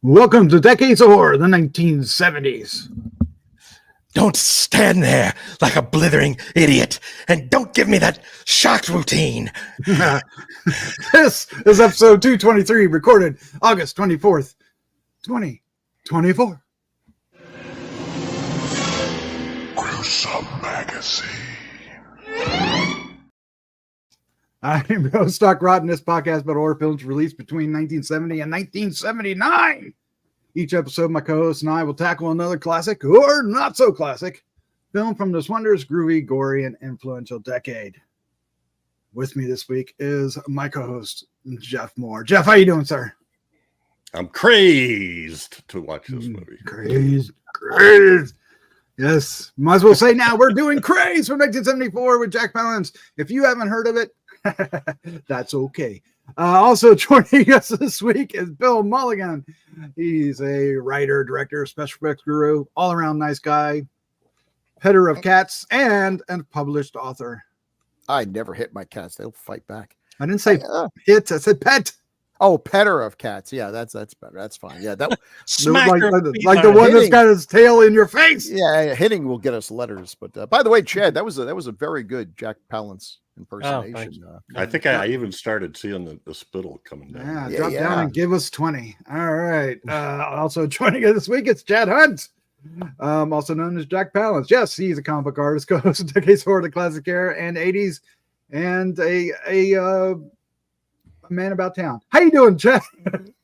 Welcome to Decades of Horror, the 1970s. Don't stand there like a blithering idiot, and don't give me that shock routine. This is episode 223, recorded August 24th, 2024. Gruesome Magazine. I'm your host, Stock Rotten. This podcast about horror films released between 1970 and 1979. Each episode, my co-host and I will tackle another classic or not so classic film from this wondrous, groovy, gory, and influential decade. With me this week is my co-host, Jeff Mohr. Jeff, how you doing, sir? I'm crazed to watch this movie. Craze. Yes, might as well say now we're doing Craze from 1974 with Jack Palance. If you haven't heard of it, that's okay. Also joining us this week is Bill Mulligan. He's a writer, director, special effects guru, all-around nice guy, petter of cats, and a published author. I never hit my cats. They'll fight back. I didn't say hit, I said pet. Oh, petter of cats. Yeah, that's better. That's fine. Yeah, that like the one that's got his tail in your face. Yeah, hitting will get us letters. But by the way, Chad, that was a very good Jack Palance impersonation. I think I even started seeing the spittle coming down. Yeah, drop down and give us 20. All right. Also joining us this week, it's Chad Hunt, also known as Jack Palance. Yes, he's a comic book artist, co-host of Decades of the Classic Era and 80s, and a man about town. How you doing, Chad?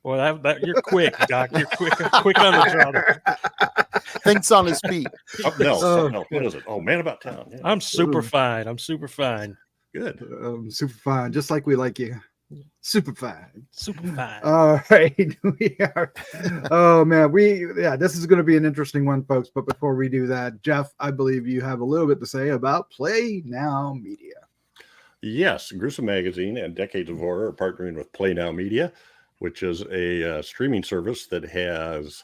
Well, that you're quick, Doc. You're quick on the draw. Thinks on his feet. Something else. What is it? Oh, man about town. Yeah. I'm super fine. Good. Super fine, just like we like you. Super fine. All right, we are. Oh man, this is going to be an interesting one, folks. But before we do that, Jeff, I believe you have a little bit to say about Play Now Media. Yes, Gruesome Magazine and Decades of Horror are partnering with Play Now Media, which is a streaming service that has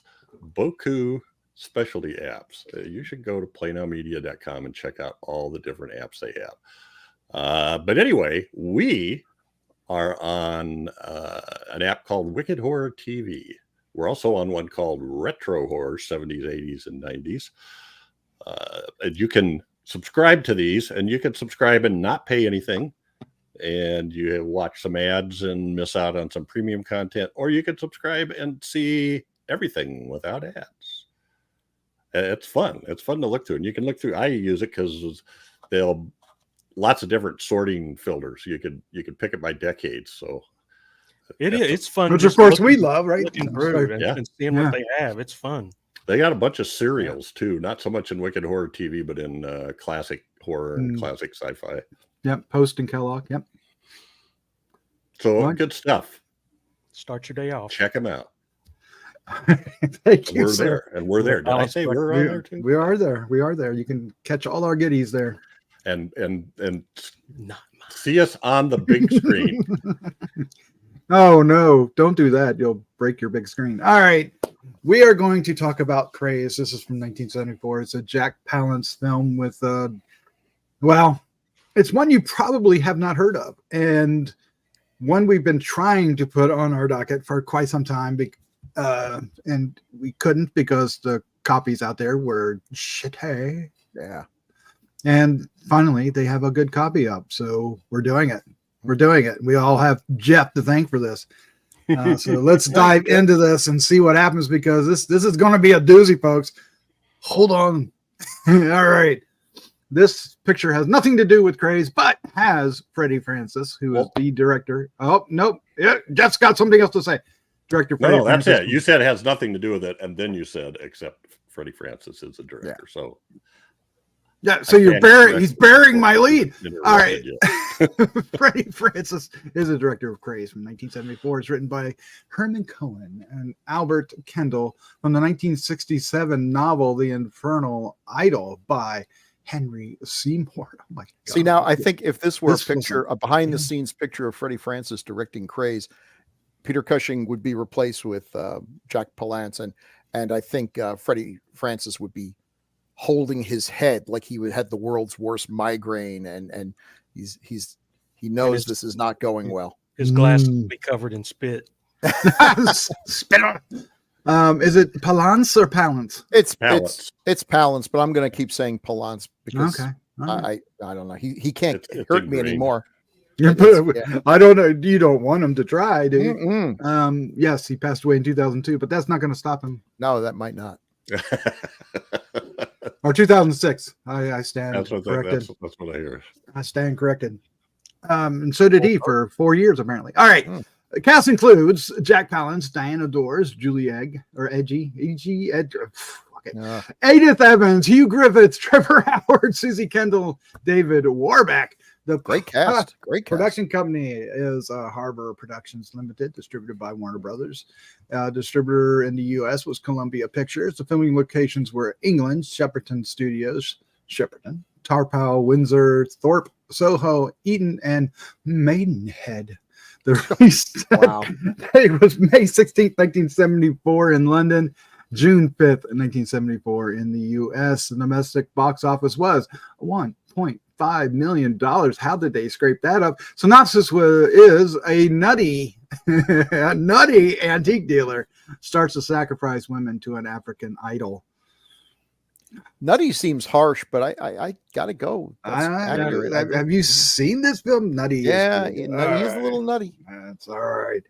beaucoup specialty apps. You should go to playnowmedia.com and check out all the different apps they have. But anyway, we are on an app called Wicked Horror TV. We're also on one called Retro Horror, 70s, 80s, and 90s. And you can subscribe to these, and you can subscribe and not pay anything. And you watch some ads and miss out on some premium content, or you can subscribe and see everything without ads. It's fun. It's fun to look through. And you can look through, I use it because they'll lots of different sorting filters. You could pick it by decades. So it's fun. Which of course we love, right? And seeing what they have. It's fun. They got a bunch of serials too, not so much in Wicked Horror TV, but in classic horror and classic sci-fi. Yep, Post and Kellogg. Yep. So good stuff. Start your day off. Check them out. Thank you, we're sir. there, and we're there. Did I say we're on there too? We are there. We are there. You can catch all our goodies there. And see us on the big screen. Oh no, don't do that. You'll break your big screen. All right. We are going to talk about Craze. This is from 1974. It's a Jack Palance film with it's one you probably have not heard of, and one we've been trying to put on our docket for quite some time, and we couldn't because the copies out there were shitty. Yeah. And finally, they have a good copy up, so we're doing it. We all have Jeff to thank for this. So let's dive into this and see what happens, because this is going to be a doozy, folks. Hold on. All right. This picture has nothing to do with Craze, but has Freddie Francis, who is the director. Oh, nope. Yeah, Jeff's got something else to say. Director Freddie Francis. That's it. You said it has nothing to do with it, and then you said, except Freddie Francis is the director. Yeah. So so he's burying my lead. All right. Freddie Francis is a director of Craze from 1974. It's written by Herman Cohen and Albert Kandel from the 1967 novel The Infernal Idol by Henry Seymour. Oh my God. See, now I think if this were a behind the scenes picture of Freddie Francis directing Craze, Peter Cushing would be replaced with Jack Palance, and I think Freddie Francis would be holding his head like he had the world's worst migraine, and he knows this is not going well. His glasses will be covered in spit. Spit on. Is it Palance or Palance? It's Palance. it's Palance, but I'm going to keep saying Palance because Okay. All right. I don't know. He can't It's hurt me ingrained. anymore. Yeah, Yeah. I don't know. You don't want him to try, do you? Mm-mm. Yes, he passed away in 2002, but that's not going to stop him. No, that might not. Or 2006. I stand That's what corrected. that's what I hear. I stand corrected. And so did he for 4 years, apparently. All right. Hmm. The cast includes Jack Palance, Diana Dors, Julie Egg, or Edgy, Edith Evans, Hugh Griffith, Trevor Howard, Susie Kandel, David Warbeck. The Great cast. Great cast. production company is Harbor Productions Limited, distributed by Warner Brothers. Distributor in the U.S. was Columbia Pictures. The filming locations were England, Shepperton Studios, Tarpow, Windsor, Thorpe, Soho, Eton, and Maidenhead. The release date was May 16th, 1974 in London, June 5th, 1974 in the U.S. The domestic box office was $1.5 million. How did they scrape that up? Synopsis is a nutty antique dealer starts to sacrifice women to an African idol. Nutty seems harsh, but I gotta go. That's accurate. Have you seen this film? Nutty. Yeah, is Nutty is a little nutty. That's all right.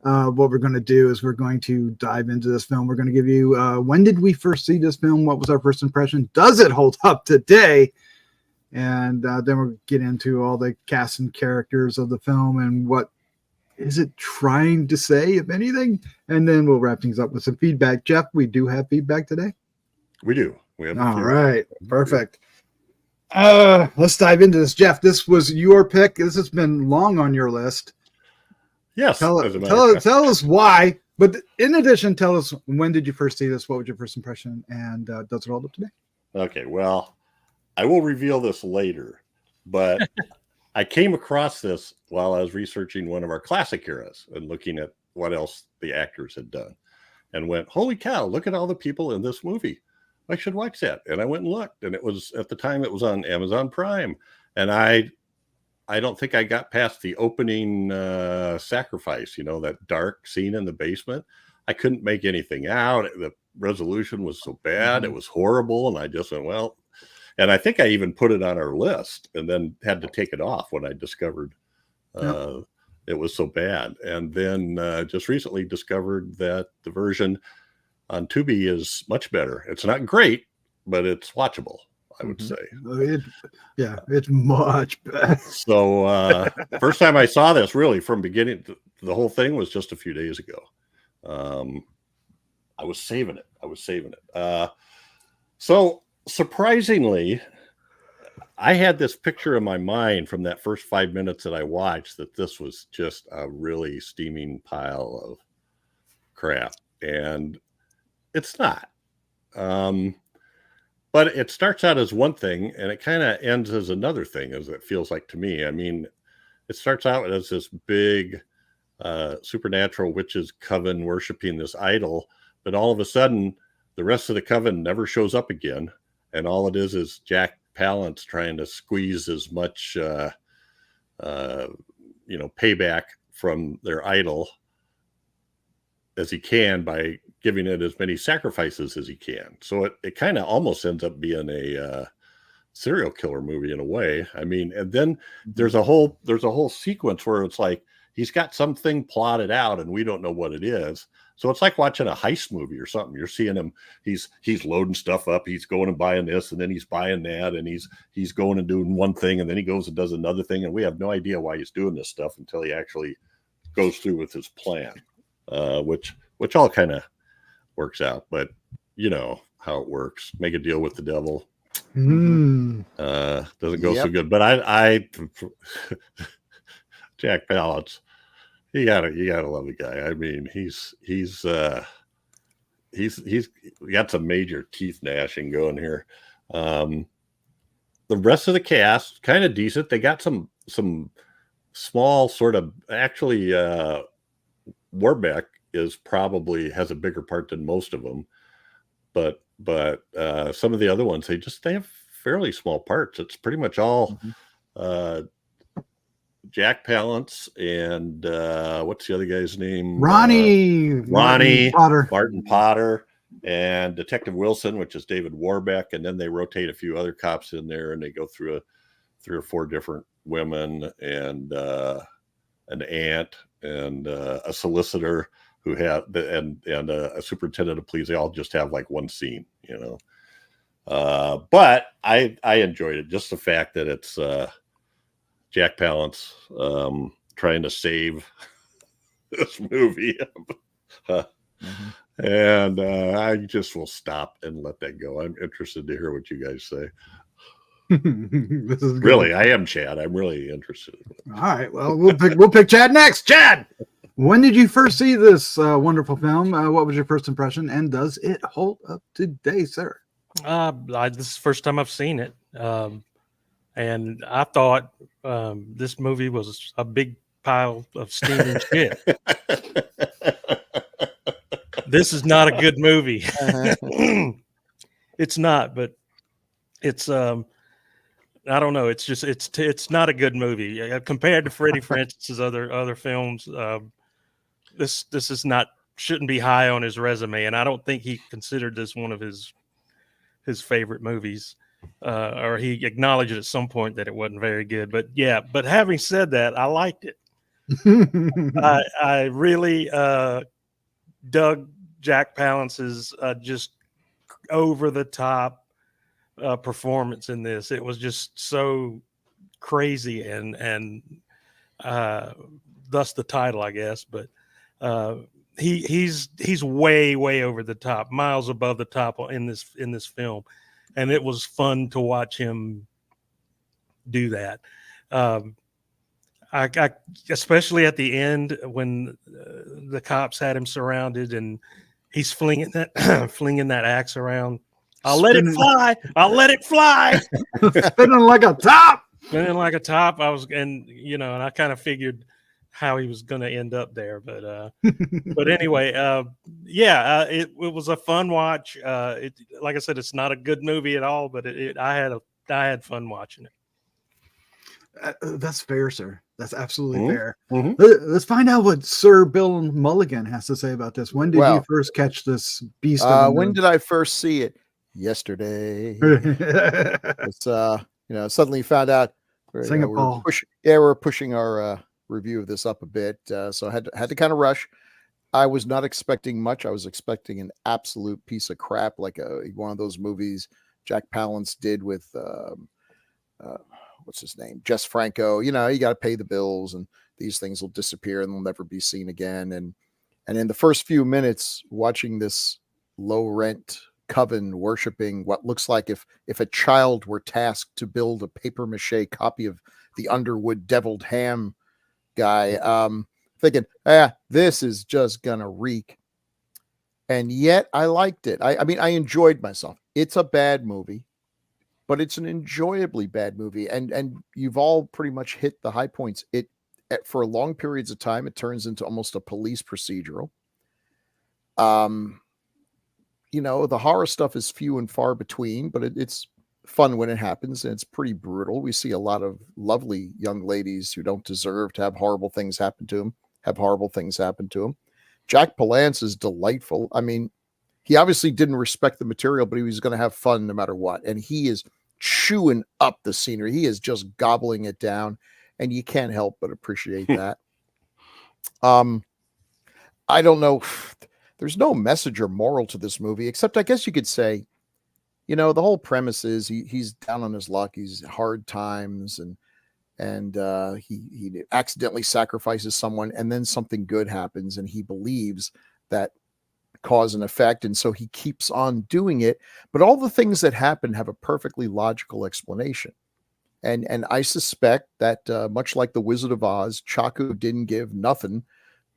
What we're going to do is we're going to dive into this film. We're going to give you when did we first see this film? What was our first impression? Does it hold up today? And then we'll get into all the cast and characters of the film and what is it trying to say, if anything. And then we'll wrap things up with some feedback. Jeff, we do have feedback today. We do. We have all right. Perfect. Let's dive into this. Jeff, this was your pick. This has been long on your list. Yes. Tell us why. But in addition, tell us when did you first see this? What was your first impression? And does it hold up today? Okay. Well, I will reveal this later, but I came across this while I was researching one of our classic eras and looking at what else the actors had done and went, holy cow, look at all the people in this movie. I should watch that. And I went and looked, and it was at the time it was on Amazon Prime. And I don't think I got past the opening sacrifice, that dark scene in the basement. I couldn't make anything out. The resolution was so bad. It was horrible. And I just went, well, and I think I even put it on our list and then had to take it off when I discovered it was so bad. And then just recently discovered that the version on Tubi is much better. It's not great, but it's watchable, I would say. It's much better. So first time I saw this really from beginning to the whole thing was just a few days ago. I was saving it. So surprisingly, I had this picture in my mind from that first 5 minutes that I watched that this was just a really steaming pile of crap. And it's not. But it starts out as one thing and it kind of ends as another thing, as it feels like to me. I mean, it starts out as this big supernatural witches coven worshiping this idol, but all of a sudden the rest of the coven never shows up again. And all it is Jack Palance trying to squeeze as much, payback from their idol as he can by giving it as many sacrifices as he can. So it kind of almost ends up being a serial killer movie in a way. I mean, and then there's a whole sequence where it's like he's got something plotted out and we don't know what it is. So it's like watching a heist movie or something. You're seeing him, he's loading stuff up, he's going and buying this, and then he's buying that, and he's going and doing one thing, and then he goes and does another thing, and we have no idea why he's doing this stuff until he actually goes through with his plan, which all kind of works out. But you know how it works. Make a deal with the devil. Doesn't go so good. But I Jack Palance, you gotta love the guy. I mean, he's got some major teeth gnashing going here. The rest of the cast kind of decent. They got some small sort of, actually Warbeck has a bigger part than most of them, but some of the other ones they have fairly small parts. It's pretty much all Jack Palance and what's the other guy's name? Ronnie Potter. Martin Potter, and Detective Wilson, which is David Warbeck, and then they rotate a few other cops in there, and they go through 3 or 4 different women and an aunt and a solicitor who had and a superintendent of police. They all just have like one scene, you know. But I enjoyed it, just the fact that it's Jack Palance trying to save this movie. And I just will stop and let that go. I'm interested to hear what you guys say. This is good. Really, I am Chad. I'm really interested. All right. Well, we'll pick Chad next. Chad, when did you first see this wonderful film? What was your first impression? And does it hold up today, sir? This is the first time I've seen it. And I thought this movie was a big pile of steaming shit. This is not a good movie. It's not, but it's I don't know. It's just it's not a good movie compared to Freddie Francis's other films. This is not shouldn't be high on his resume, and I don't think he considered this one of his favorite movies, or he acknowledged at some point that it wasn't very good. But yeah, but having said that, I liked it. I really dug Jack Palance's just over the top performance in this. It was just so crazy and thus the title, I guess. But he's way over the top, miles above the top in this film, and it was fun to watch him do that. I especially at the end when the cops had him surrounded and he's flinging that axe around. I'll let it fly. Spinning like a top. Spinning like a top. And I kind of figured how he was going to end up there, but anyway, it was a fun watch. Like I said, it's not a good movie at all, but I had fun watching it. That's fair, sir. That's absolutely Mm-hmm. fair. Mm-hmm. Let's find out what Sir Bill Mulligan has to say about this. When did you first catch this beast? When did I first see it? Yesterday. It's suddenly found out we're pushing our review of this up a bit, so I had to kind of rush. I was not expecting much. I was expecting an absolute piece of crap, like one of those movies Jack Palance did with what's his name, Jess Franco. You got to pay the bills and these things will disappear and they'll never be seen again. And in the first few minutes watching this low rent coven worshiping what looks like if a child were tasked to build a paper mache copy of the Underwood deviled ham guy, thinking, this is just gonna reek. And yet I liked it. I mean, I enjoyed myself. It's a bad movie, but it's an enjoyably bad movie. And you've all pretty much hit the high points. For long periods of time, it turns into almost a police procedural. The horror stuff is few and far between, but it's fun when it happens, and it's pretty brutal. We see a lot of lovely young ladies who don't deserve to have horrible things happen to them. Jack Palance is delightful. I mean, he obviously didn't respect the material, but he was going to have fun no matter what. And he is chewing up the scenery. He is just gobbling it down, and you can't help but appreciate that. I don't know. There's no message or moral to this movie, except I guess you could say, the whole premise is he's down on his luck. He's hard times and he accidentally sacrifices someone, and then something good happens, and he believes that cause and effect. And so he keeps on doing it. But all the things that happen have a perfectly logical explanation. And I suspect that much like the Wizard of Oz, Chaco didn't give nothing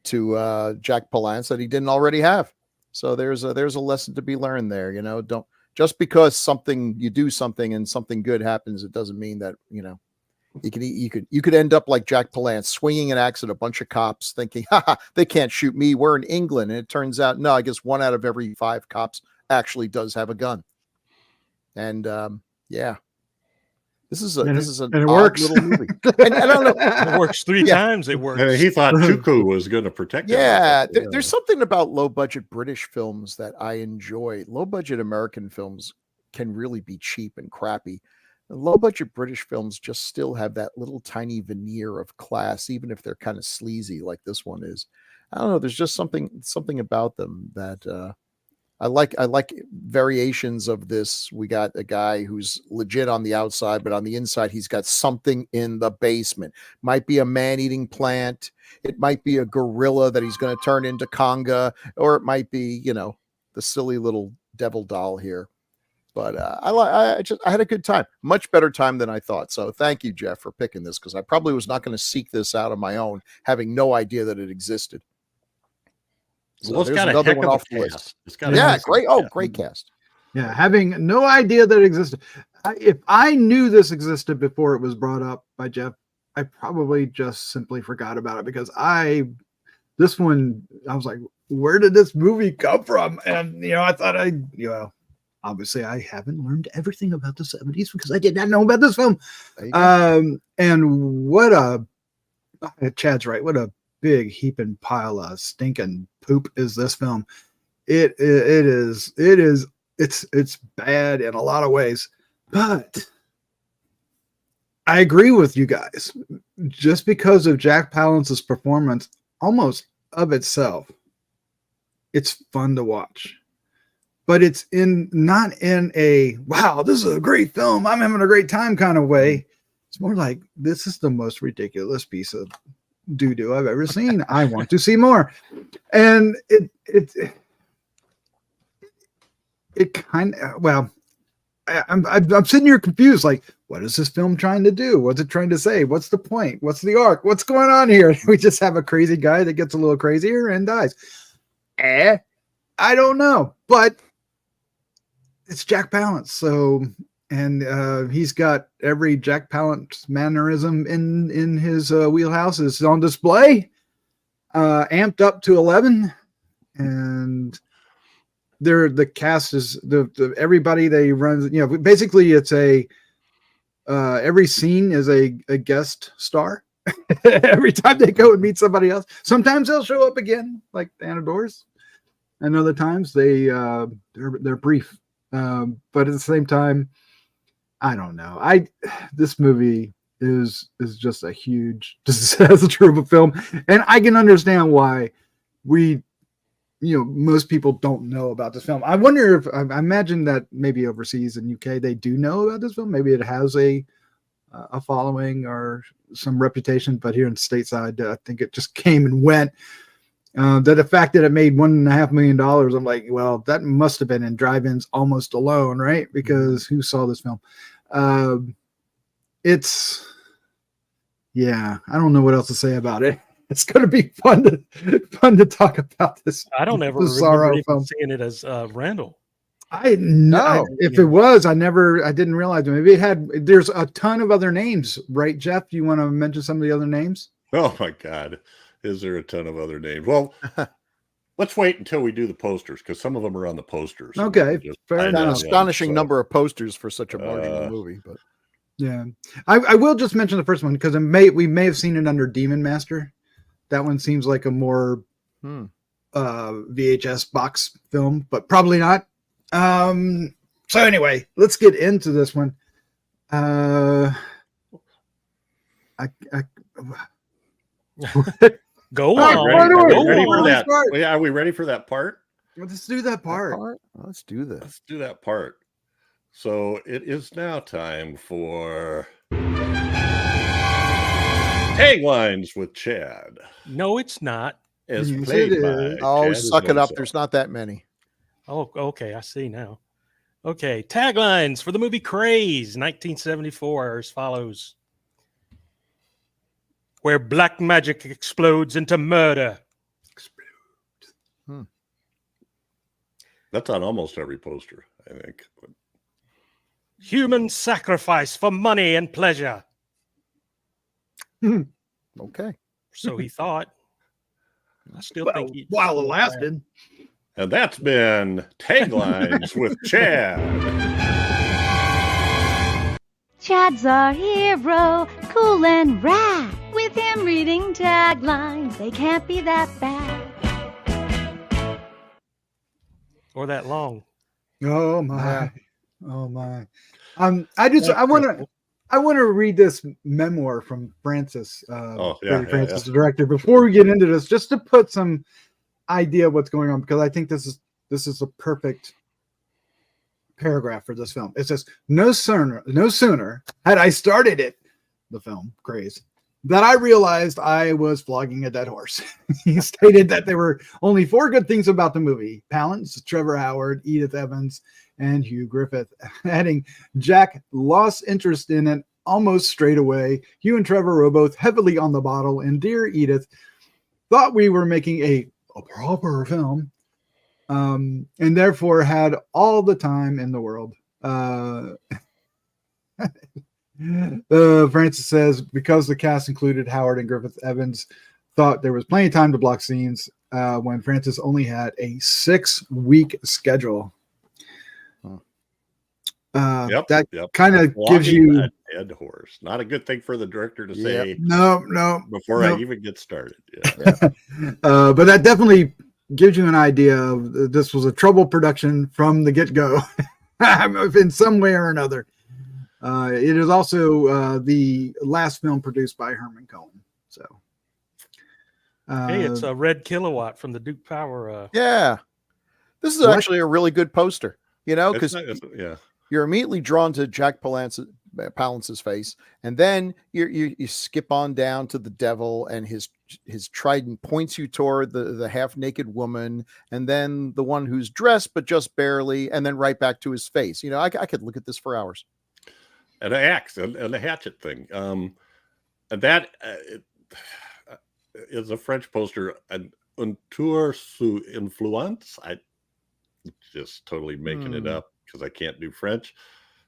to Jack Palance that he didn't already have. So there's a lesson to be learned there. Don't just because you do something and something good happens, it doesn't mean that you could end up like Jack Palance, swinging an axe at a bunch of cops, thinking, they can't shoot me. We're in England, and it turns out no. I guess 1 out of every 5 cops actually does have a gun. And This is And an it odd works. little movie. And I don't know. It works three Yeah. times. It works. And he thought Chuku was going to protect him. Yeah, there's something about low budget British films that I enjoy. Low budget American films can really be cheap and crappy. Low budget British films just still have that little tiny veneer of class, even if they're kind of sleazy like this one is. I don't know. There's just something about them that I like variations of this. We got a guy who's legit on the outside, but on the inside, he's got something in the basement. Might be a man-eating plant. It might be a gorilla that he's going to turn into Conga, or it might be, the silly little devil doll here. But I had a good time, much better time than I thought. So thank you, Jeff, for picking this, because I probably was not going to seek this out on my own, having no idea that it existed. So well, it's got a heck of a cast. It's got great. Oh, great cast. Yeah, having no idea that it existed. If I knew this existed before it was brought up by Jeff, I probably just simply forgot about it because I was like, where did this movie come from? And I thought obviously I haven't learned everything about the 70s because I did not know about this film. And Chad's right. What a big heaping pile of stinking poop is this film. It's bad in a lot of ways, but I agree with you guys. Just because of Jack Palance's performance, almost of itself, it's fun to watch. But it's not in a wow, this is a great film, I'm having a great time kind of way. It's more like this is the most ridiculous piece of doo-doo I've ever seen. I want to see more. And it kind of, well, I'm sitting here confused, like, what is this film trying to do? What's it trying to say? What's the point? What's the arc? What's going on here? We just have a crazy guy that gets a little crazier and dies. I don't know, but it's Jack Palance. So, and he's got every Jack Palance mannerism in his wheelhouse is on display, amped up to 11. And the cast is the everybody they run, basically it's every scene is a guest star. Every time they go and meet somebody else, sometimes they'll show up again, like Dors, and other times they're brief. But at the same time, I don't know. This movie is just a huge disaster of a film, and I can understand why most people don't know about this film. I wonder if I imagine that maybe overseas in UK they do know about this film. Maybe it has a following or some reputation, but here in stateside, I think it just came and went. The fact that it made $1.5 million, I'm like, well, that must have been in drive-ins almost alone, right? Because who saw this film? I don't know what else to say about it. It's going to be fun to talk about this. I don't ever remember even seeing it as Randall. If it was, I didn't realize. Maybe it had. There's a ton of other names, right, Jeff? Do you want to mention some of the other names? Oh my God, is there a ton of other names? Well, let's wait until we do the posters because some of them are on the posters. Okay, fair enough. An astonishing number of posters for such a marginal movie, but yeah, I will just mention the first one because we may have seen it under Demon Master. That one seems like a more VHS box film, but probably not. So anyway, let's get into this one. Go on. Ready for that? Yeah, are we ready for that part? Let's do that part. Let's do this. Let's do that part. So it is now time for Taglines with Chad. No, it's not. As played by Chad suck it up. himself. There's not that many. Oh, okay. I see now. Okay. Taglines for the movie Craze, 1974 are as follows. Where black magic explodes into murder. That's on almost every poster, I think. Human sacrifice for money and pleasure. Okay. So he thought. I still think while it lasted. And that's been Taglines with Chad. Chad's our hero, cool and rad. With him reading taglines, they can't be that bad. Or that long. Oh my. Yeah. Oh my. I want to read this memoir from Francis, Freddie Francis, the director, before we get into this, just to put some idea of what's going on, because I think this is a perfect paragraph for this film. It says, no sooner had I started the film Craze, that I realized I was flogging a dead horse. He stated that there were only 4 good things about the movie: Palance, Trevor Howard, Edith Evans, and Hugh Griffith. Adding, Jack lost interest in it almost straight away. Hugh and Trevor were both heavily on the bottle, and dear Edith thought we were making a proper film, and therefore had all the time in the world. Francis says, because the cast included Howard and Griffith, Evans thought there was plenty of time to block scenes when Francis only had a 6-week schedule. That kind of gives you a dead horse. Not a good thing for the director to say. No. Before I even get started. But that definitely gives you an idea of this was a troubled production from the get-go, in some way or another. It is also the last film produced by Herman Cohen. So, Hey, it's a Red Kilowatt from the Duke Power. Yeah, this is actually a really good poster. Because yeah, you're immediately drawn to Jack Palance's face, and then you skip on down to the devil, and his trident points you toward the half-naked woman, and then the one who's dressed but just barely, and then right back to his face. I could look at this for hours. And an axe and a hatchet thing. And that is a French poster. And un tour sous influence. I just totally making it up because I can't do French.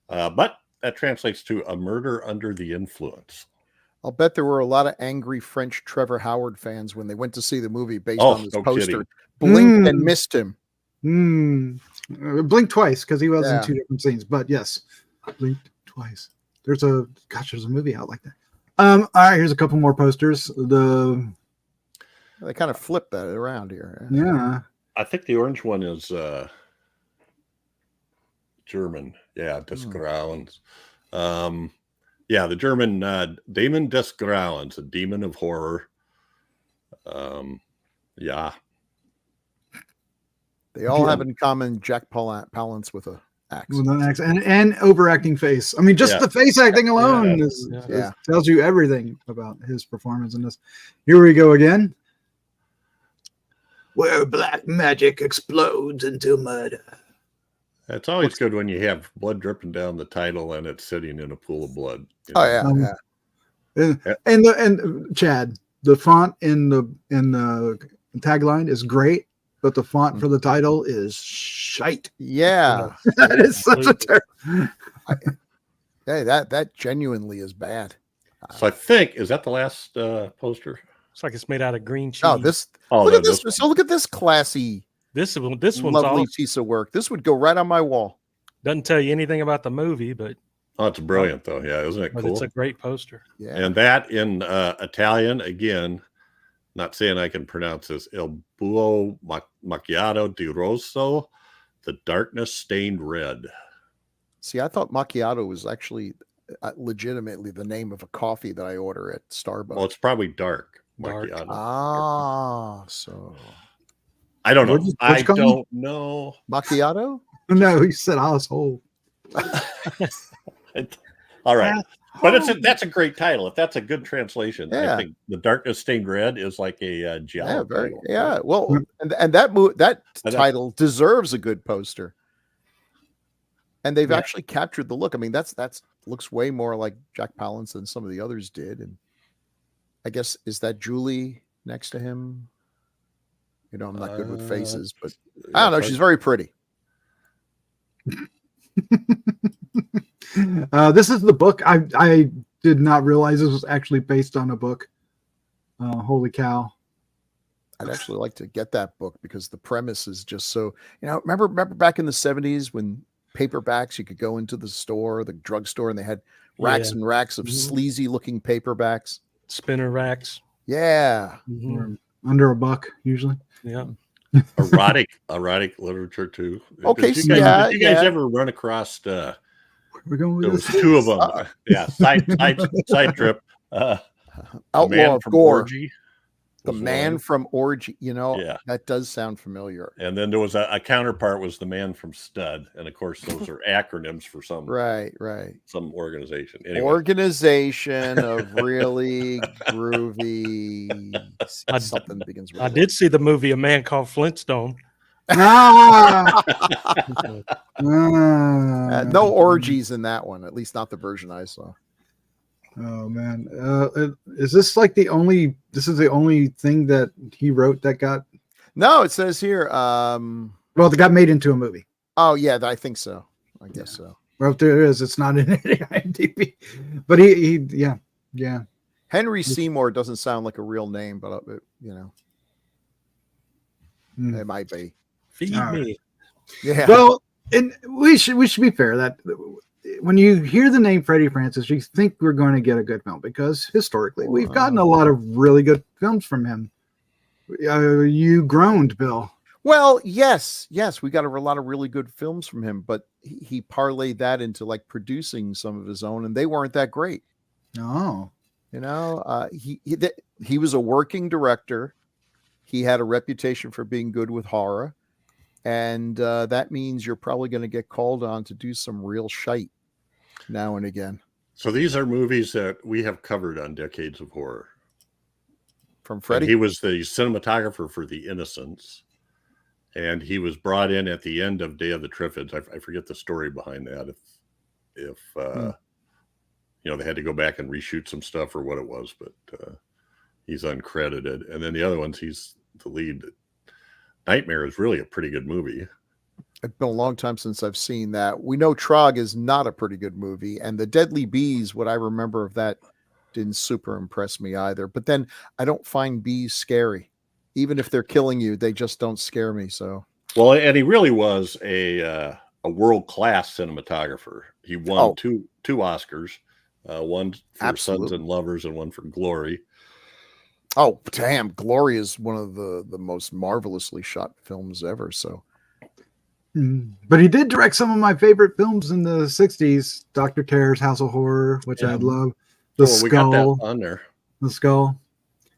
But that translates to a murder under the influence. I'll bet there were a lot of angry French Trevor Howard fans when they went to see the movie based on this poster. Blinked and missed him. Blinked twice because he was in 2 different scenes. But yes, blinked twice. There's a movie out like that. All right, here's a couple more posters. They kind of flip that around here. Yeah. I think the orange one is German. Yeah, des Grauens. The German Demon des Grauens, a demon of horror. Yeah. They all have in common Jack Palance with a axe. With an axe and overacting face. I mean, just the face acting alone tells you everything about his performance in this. Here we go again. Where black magic explodes into murder. It's always good when you have blood dripping down the title and it's sitting in a pool of blood. And Chad, the font in the tagline is great, but the font for the title is shite. Yeah. That is such a terrible. Hey, that genuinely is bad. So I think, is that the last poster? It's like it's made out of green cheese. Look at this. So look at this classy, this one's lovely piece of work. This would go right on my wall. Doesn't tell you anything about the movie, but it's brilliant though. Yeah, isn't it cool? It's a great poster. Yeah, and that in Italian again. Not saying I can pronounce this. Il buo macchiato di rosso, the darkness stained red. See, I thought macchiato was actually legitimately the name of a coffee that I order at Starbucks. Well, it's probably dark macchiato. So I don't know. I don't know. Macchiato? No, he said asshole. All right. But that's a great title. If that's a good translation, I think the darkness stained red is like a giallo title. Yeah. Well, and that title deserves a good poster. And they've actually captured the look. I mean, that's looks way more like Jack Palance than some of the others did. And I guess, is that Julie next to him? I'm not good with faces, but I don't know. She's very pretty. This is the book. I did not realize this was actually based on a book. Holy cow. I'd actually like to get that book because the premise is just so, remember back in the 70s when paperbacks. You could go into the store, the drugstore, and they had racks and racks of sleazy looking paperbacks. Spinner racks. Yeah. Mhm. Under $1 usually. Yeah. erotic literature too. Okay, Did you guys yeah. ever run across We're going with there was this. two of them? Yeah, side trip. Outlaw of from Gore. Orgy. The was Man one. from Orgy. Yeah. That does sound familiar. And then there was a counterpart was the Man from Stud, and of course those are acronyms for some Right. some organization. Anyway, Organization of really groovy something begins with. I did see the movie A Man Called Flintstone. Ah! No orgies in that one, at least not the version I saw. Oh man, is this like the only? This is the only thing that he wrote that got. No, it says here. Well, that got made into a movie. Oh yeah, I think so. I guess so. Well, if there is, it's not in IMDb. But he yeah. Henry Seymour doesn't sound like a real name, but it might be. Feed All me. Yeah. Well, and we should be fair that when you hear the name Freddie Francis, you think we're going to get a good film because historically we've gotten a lot of really good films from him. You groaned, Bill. Well, yes, we got a lot of really good films from him, but he parlayed that into like producing some of his own, and they weren't that great. Oh, He was a working director. He had a reputation for being good with horror, and that means you're probably going to get called on to do some real shite now and again. so these are movies that we have covered on Decades of Horror. From Freddie, And he was the cinematographer for The Innocents, and he was brought in at the end of Day of the Triffids. I forget the story behind that. If they had to go back and reshoot some stuff or what it was, but he's uncredited. And then the other ones, he's the lead. Nightmare is really a pretty good movie. it's been a long time since I've seen that. We know Trog is not a pretty good movie, and The Deadly Bees, what I remember of that, didn't super impress me either. But then I don't find bees scary. Even if they're killing you, they just don't scare me. So Well, and he really was a world-class cinematographer. He won two Oscars, one for Sons and Lovers and one for Glory. oh damn, Glory is one of the most marvelously shot films ever. So but he did direct some of my favorite films in the '60s: Dr. Terror's House of Horror, which I love. The Skull. We got that on there. The Skull.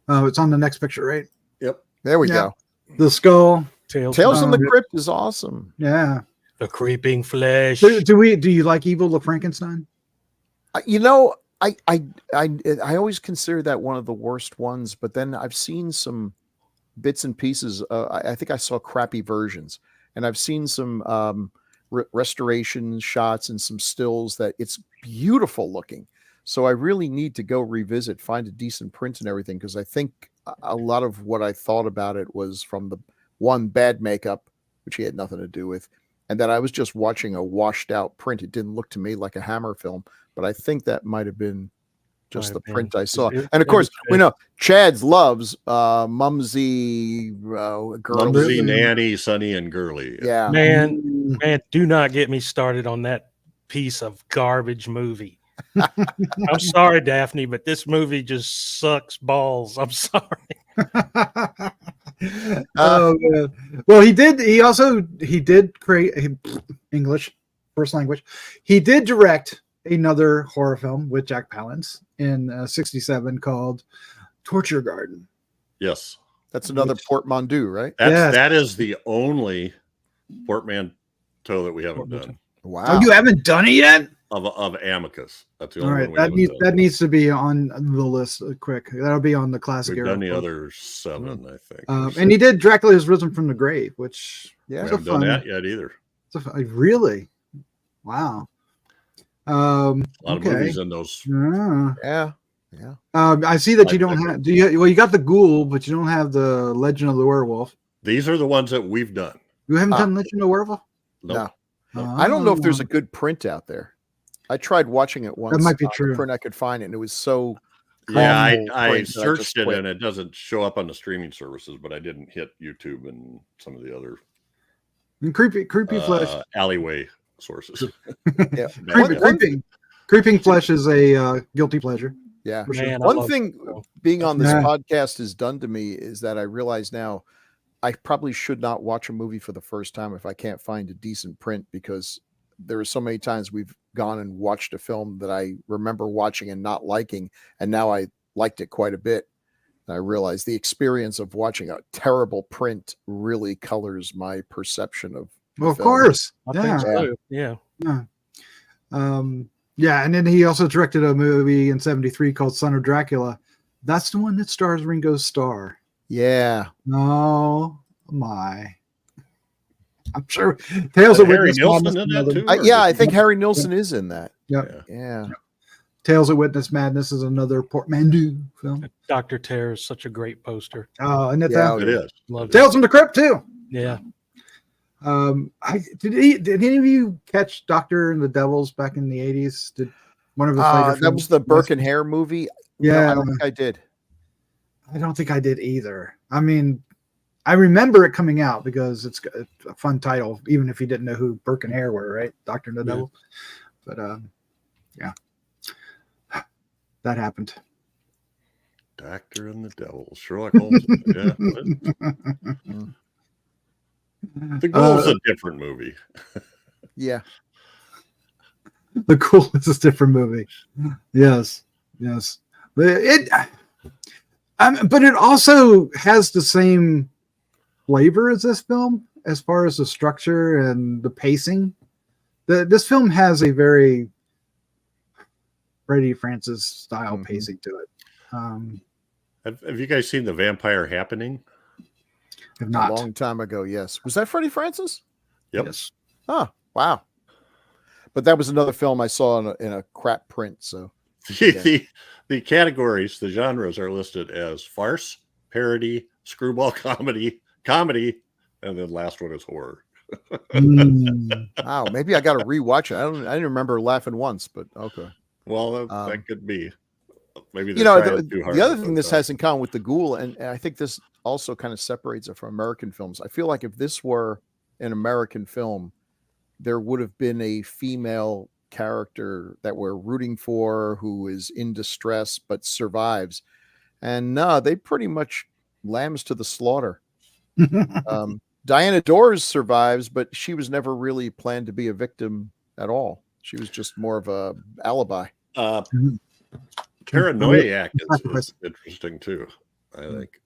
Oh, it's on the next picture, right? Yep. there we go. The Skull. Tales from the Crypt is awesome. Yeah. The Creeping Flesh. Do you like Evil of Frankenstein? I always consider that one of the worst ones, but then I've seen some bits and pieces. I think I saw crappy versions, and I've seen some restoration shots and some stills that it's beautiful looking. So I really need to go revisit, find a decent print and everything, because I think a lot of what I thought about it was from the one, bad makeup, which he had nothing to do with, and that I was just watching a washed out print. It didn't look to me like a Hammer film, but I think that might have been just the print I saw. And of course, we know Chad's loves Mumsy, Girl, Mumsy, Nanny, Sonny, and Girly. Yeah, Man, do not get me started on that piece of garbage movie. I'm sorry, Daphne, but this movie just sucks balls. I'm sorry. Oh man. Well, he did create English first language. He did direct another horror film with Jack Palance in '67 called Torture Garden. Yes. that's another portmanteau, right? That is the only portmanteau that we haven't done. Wow. Oh, you haven't done it yet? Of Amicus. That's the All only right, one we haven't done. that needs to be on the list quick. That'll be on the classic. We've era done the book. other 7, I think. And he did Dracula Has Risen from the Grave, which We Yeah. haven't done that yet either. really, wow. A lot of movies in those. Yeah. Yeah. I see that you Like don't that. have. You got the Ghoul, but you don't have the Legend of the Werewolf. These are the ones that we've done. You haven't done Legend of the Werewolf? Nope. No. I don't know if there's Oh. a good print out there. I tried watching it once. might be on the true. print I could find it, and it was so. Yeah, crumbled I print that searched just it quit. and it doesn't show up on the streaming services, but I didn't hit YouTube and some of the other And creepy flesh. alleyway sources. Yeah. Creeping flesh is a guilty pleasure. Yeah. For sure. Man, I One love thing that film. being on this Yeah. podcast has done to me is that I realize now I probably should not watch a movie for the first time if I can't find a decent print, because there are so many times we've gone and watched a film that I remember watching and not liking, and now I liked it quite a bit. And I realize the experience of watching a terrible print really colors my perception of the Well, of film. course. I Yeah. think so. Yeah. Yeah, and then he also directed a movie in '73 called Son of Dracula. That's the one that stars Ringo Starr. Yeah. Oh my! I'm sure Tales Is of Harry Witness Nilsson Madness. in that Another, too? Yeah, I think Harry Nilsson is in that. Yep. Yeah. Tales of Witness Madness is another Portmanteau film. Dr. Terror is such a great poster. Oh, and it's Yeah, It is. Love it. Tales from the Crypt too. Yeah. Did any of you catch Doctor and the Devils back in the '80s? Did one of his later That films? was the Burke and Hare movie. No, Yeah, I don't think I did. I don't think I did either. I mean, I remember it coming out because it's a fun title, even if you didn't know who Burke and Hare were, right? Doctor and the Yeah. Devil. But yeah, that happened. Doctor and the Devil. Sherlock Holmes. Yeah. The Ghoul's a different movie. Yeah. The Cool is a different movie. Yes. But it also has the same flavor as this film as far as the structure and the pacing. This film has a very Freddie Francis style pacing to it. Have you guys seen The Vampire Happening? Have A not. long time ago, yes. Was that Freddie Francis? Yep. Yes. Oh, wow. But that was another film I saw in a crap print. So The categories, the genres are listed as farce, parody, screwball comedy, and then last one is horror. wow, maybe I got to rewatch it. I didn't remember laughing once, but okay. Well, that could be. Maybe You know, trying too hard the other with thing those this has in common with the Ghoul, and I think this also kind of separates it from American films. I feel like if this were an American film, there would have been a female character that we're rooting for who is in distress but survives. And no, they pretty much lambs to the slaughter. Diana Dors survives, but she was never really planned to be a victim at all. She was just more of a alibi. Paranoiac is interesting too. I think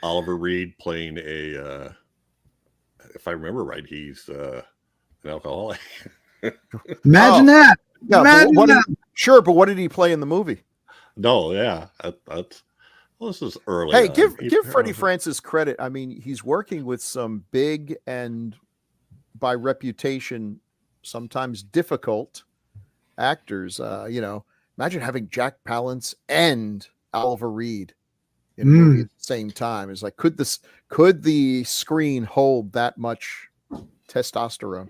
Oliver Reed playing a, if I remember right, he's an alcoholic. Imagine that. Yeah, Imagine that. Sure, but what did he play in the movie? No, yeah, that's well, this is early. Hey, on. give Freddie Francis credit. I mean, he's working with some big and by reputation sometimes difficult actors. Imagine having Jack Palance and Oliver Reed in a movie at the same time. It's like, could the screen hold that much testosterone?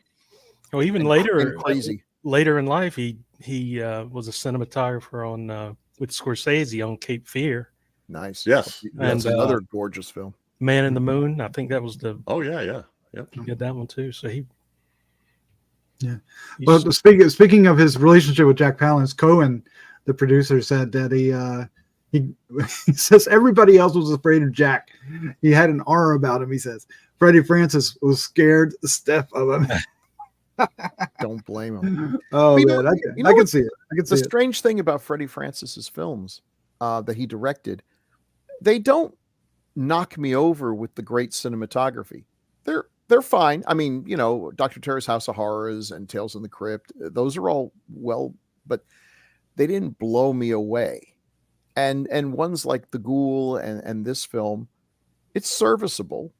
Well, even And later, crazy. Later in life, he was a cinematographer on with Scorsese on Cape Fear, Yes. That's And, another gorgeous film. Man in the Moon. I think that was the Oh yeah. Yep. he did that one too. So he. Yeah. he's- Well, speaking of his relationship with Jack Palance, Cohen, the producer, said that he says everybody else was afraid of Jack. He had an aura about him. He says Freddie Francis was scared stiff of him. Don't blame him. Oh You man, know- I can see it. I can see The it. strange thing about Freddie Francis's films that he directed, they don't knock me over with the great cinematography. They're fine. I mean, Dr. Terror's House of Horrors and Tales in the Crypt, those are all well, but they didn't blow me away. And ones like The Ghoul and this film, it's serviceable.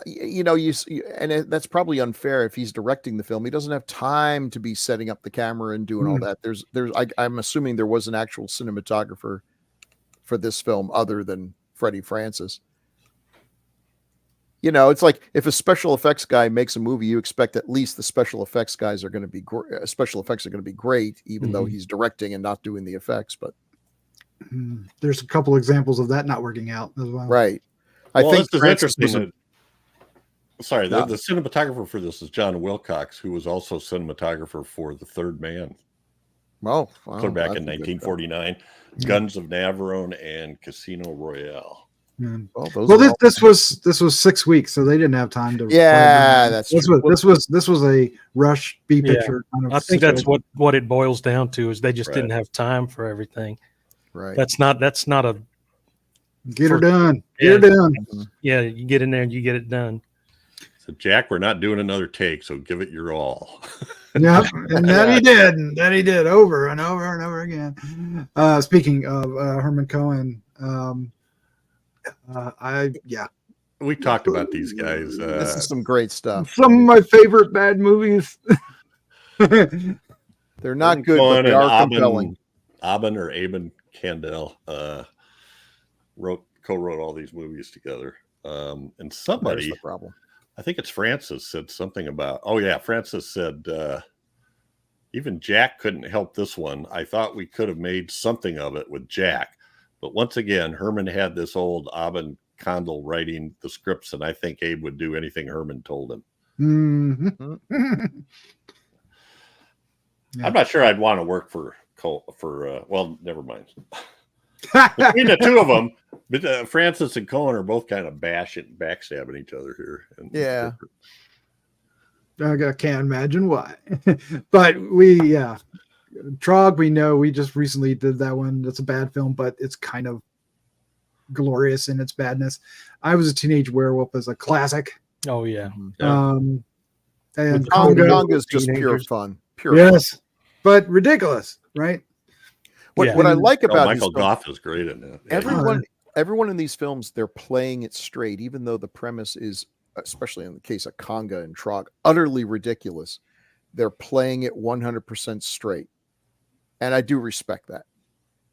That's probably unfair if he's directing the film. He doesn't have time to be setting up the camera and doing all that. I'm assuming there was an actual cinematographer for this film other than Freddie Francis. It's like if a special effects guy makes a movie, you expect at least the special effects guys are going to be special effects are going to be great, even though he's directing and not doing the effects. But There's a couple examples of that not working out as well. right, Well, I think this is Francis interesting. was Sorry, the cinematographer for this is John Wilcox, who was also cinematographer for The Third Man, Wow. clear back in 1949, Guns of Navarone and Casino Royale. Well, this was 6 weeks, so they didn't have time to. Yeah, that's true. This was a rush B picture. Kind of I think that's situation. what it boils down to is they just Right. didn't have time for everything. Right. That's not a Get her done. Yeah. Get her done. yeah. You get in there and you get it done. So, Jack, we're not doing another take, so give it your all. Yeah, and that he did. And that he did over and over and over again. Speaking of Herman Cohen, We talked about these guys. This is some great stuff. some of my favorite bad movies. They're not good, but they are compelling. Aben Kandel co-wrote all these movies together. And There's somebody, the problem. I think it's Francis, said something about. Oh yeah, Francis said even Jack couldn't help this one. I thought we could have made something of it with Jack, but once again, Herman had this old Aben Kandel writing the scripts, and I think Abe would do anything Herman told him. Mhm. Yeah. I'm not sure I'd want to work for well, never mind. Between the two of them, but Francis and Cohen are both kind of backstabbing each other here. And Yeah. I can't imagine why. But Trog, we know we just recently did that one. That's a bad film, but it's kind of glorious in its badness. I Was a Teenage Werewolf is a classic. Oh yeah. And Conga is just pure fun. Pure yes, but ridiculous, right? What I like about Michael these films, Goff is great in that. everyone in these films, they're playing it straight, even though the premise is, especially in the case of Conga and Trog, utterly ridiculous. They're playing it 100% straight. And I do respect that.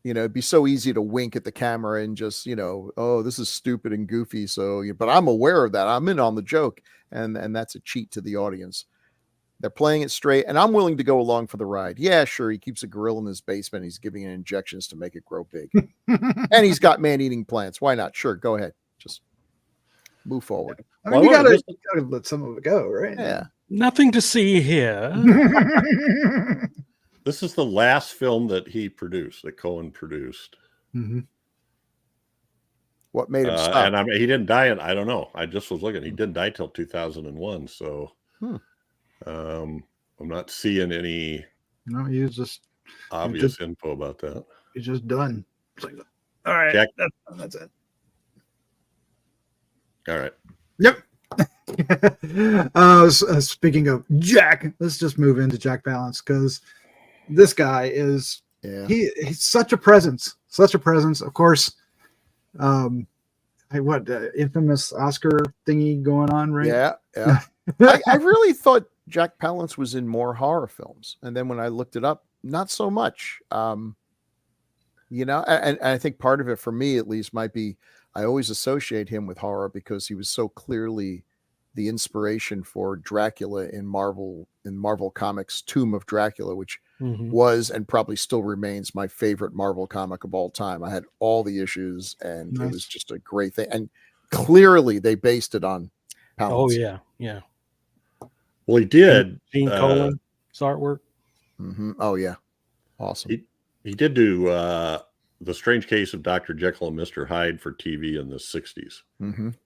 You know, it'd be so easy to wink at the camera and just, oh, this is stupid and goofy. So, but I'm aware of that. I'm in on the joke. And that's a cheat to the audience. They're playing it straight, and I'm willing to go along for the ride. Yeah, sure. He keeps a gorilla in his basement. He's giving it injections to make it grow big. And he's got man-eating plants. Why not? Sure, go ahead. Just move forward. I mean, you gotta let some of it go, right? Yeah. Nothing to see here. This is the last film that he produced, that Cohen produced. Mm-hmm. What made him stop? And he didn't die I don't know. I just was looking. He didn't die till 2001. So I'm not seeing any he's just obvious info about that. He's just done. It's like, all right, Jack, that's it. All right. Yep. Speaking of Jack, let's just move into Jack Palance, because this guy is he's such a presence. Of course, infamous Oscar thingy going on, right? Yeah. I really thought Jack Palance was in more horror films, and then when I looked it up, not so much. And I think part of it for me, at least, might be I always associate him with horror because he was so clearly the inspiration for Dracula in Marvel Comics' Tomb of Dracula, which was and probably still remains my favorite Marvel comic of all time. I had all the issues, and it was just a great thing. And clearly, they based it on Palance. Oh yeah. Well, he did. Gene Colan's artwork. Mm-hmm. Oh yeah, awesome. He did do The Strange Case of Dr. Jekyll and Mr. Hyde for TV in the 60s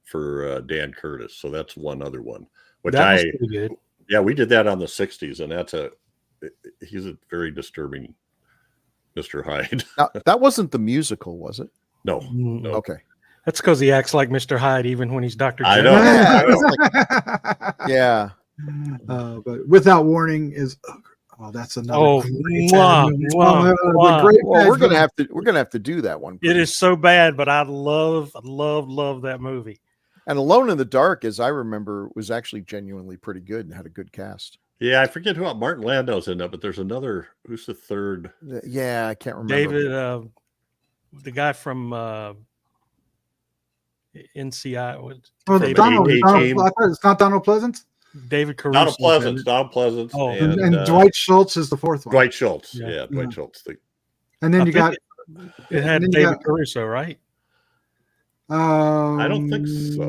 for Dan Curtis. So that's one other one, which that was pretty good. Yeah, we did that on the 60s, and he's a very disturbing Mr. Hyde. Now, that wasn't the musical, was it? No. Okay. That's because he acts like Mr. Hyde even when he's Dr. I Jekyll. know. Yeah. But Without Warning is that's another great great Well, we're gonna have to do that one. It is so bad, but I love that movie. And Alone in the Dark, as I remember, was actually genuinely pretty good and had a good cast. Yeah, I forget who Martin Landau's in that, but there's another. Who's the third? Yeah, I can't remember. David, the guy from NCI. Donald, I thought it's not Donald Pleasance. David Caruso. Donald Pleasance. Oh, and Dwight Schultz is the fourth one. Dwight Schultz. Yeah, Dwight Schultz. And then you got. It had David Caruso, right? I don't think so.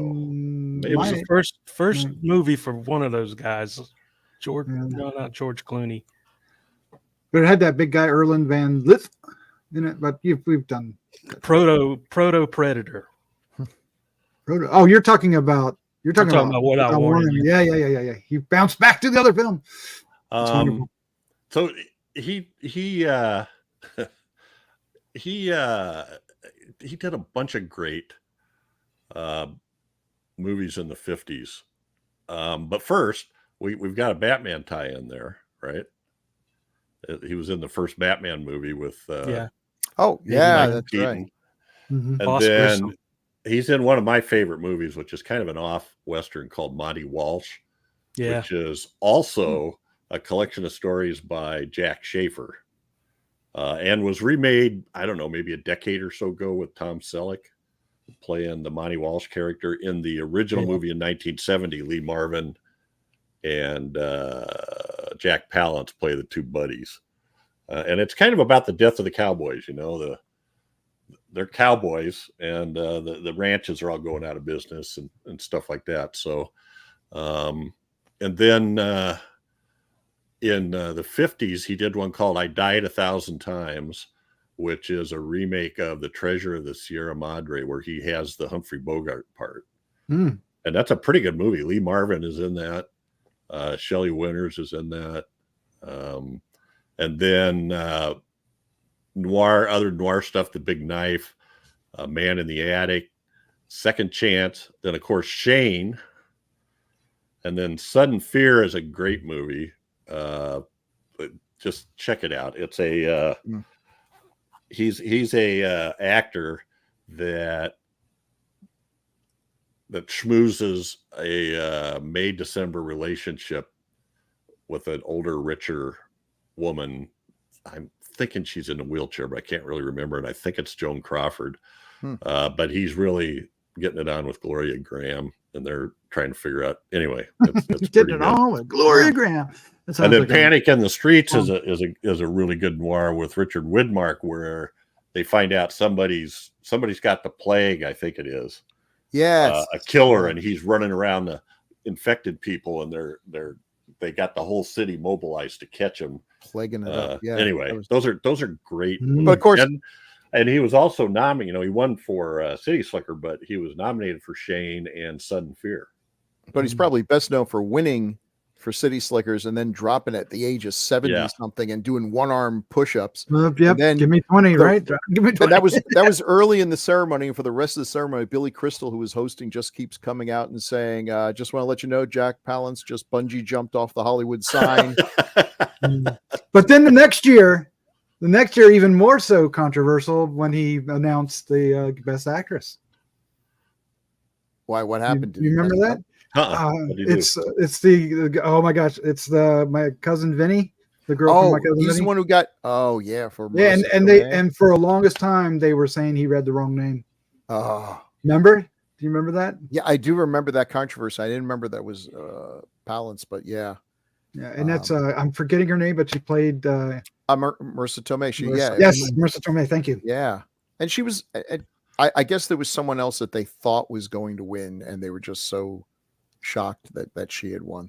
It was the first. First movie for one of those guys. George, Yeah. no, not George Clooney. But it had that big guy Erland Van Lith in it. But we've done Proto Predator. Oh, you're talking about about Without Warning. Yeah. He bounced back to the other film. So he did a bunch of great movies in the 50s. But first, we've got a Batman tie in there, right? He was in the first Batman movie with Oh yeah, that's Keaton. right. Mm-hmm. And Boss then Grissom. he's in one of my favorite movies, which is kind of an off Western called Monty Walsh, Yeah. which is also a collection of stories by Jack Schaefer, and was remade, I don't know, maybe a decade or so ago with Tom Selleck playing the Monty Walsh character. In the original movie in 1970, Lee Marvin and Jack Palance play the two buddies. And it's kind of about the death of the cowboys, they're cowboys, and the ranches are all going out of business and stuff like that. So, and then in the 50s, he did one called I Died 1,000 Times, which is a remake of The Treasure of the Sierra Madre, where he has the Humphrey Bogart part. Mm. And that's a pretty good movie. Lee Marvin is in that. Shelley Winters is in that. And then other noir stuff, The Big Knife, Man in the Attic, Second Chance, then of course Shane, and then Sudden Fear is a great movie. Just check it out. It's a he's a actor that schmoozes a May-December relationship with an older, richer woman. I'm thinking she's in a wheelchair, but I can't really remember. And I think it's Joan Crawford. But he's really getting it on with Gloria Graham, and they're trying to figure out. Anyway, it's Getting it on with Gloria Graham. And then Panic in the Streets is a really good noir with Richard Widmark, where they find out somebody's got the plague, I think it is. Yes, a killer, and he's running around the infected people, and they got the whole city mobilized to catch him. Plaguing it up. Yeah. Anyway, those are great. But of course, and he was also nominated. He won for City Slicker, but he was nominated for Shane and Sudden Fear. but he's probably best known for winning for City Slickers and then dropping at the age of 70 something and doing one-arm push-ups. Yep. Then Give me 20, right? Give me 20. And that was early in the ceremony. And for the rest of the ceremony, Billy Crystal, who was hosting, just keeps coming out and saying, just want to let you know, Jack Palance just bungee jumped off the Hollywood sign. But then the next year, even more so controversial when he announced the Best Actress. Why? What happened? You remember that? It's the oh my gosh, it's my cousin Vinny, the girl from My Cousin he's Vinny. the one who got and for the longest time they were saying he read the wrong name. Remember? Do you remember that? Yeah, I do remember that controversy. I didn't remember that was Palance, but yeah. Yeah, and that's I'm forgetting her name, but she played Marissa Tomei. Marissa Tomei. Thank you. Yeah, and she was. I guess there was someone else that they thought was going to win, and they were just so shocked that she had won.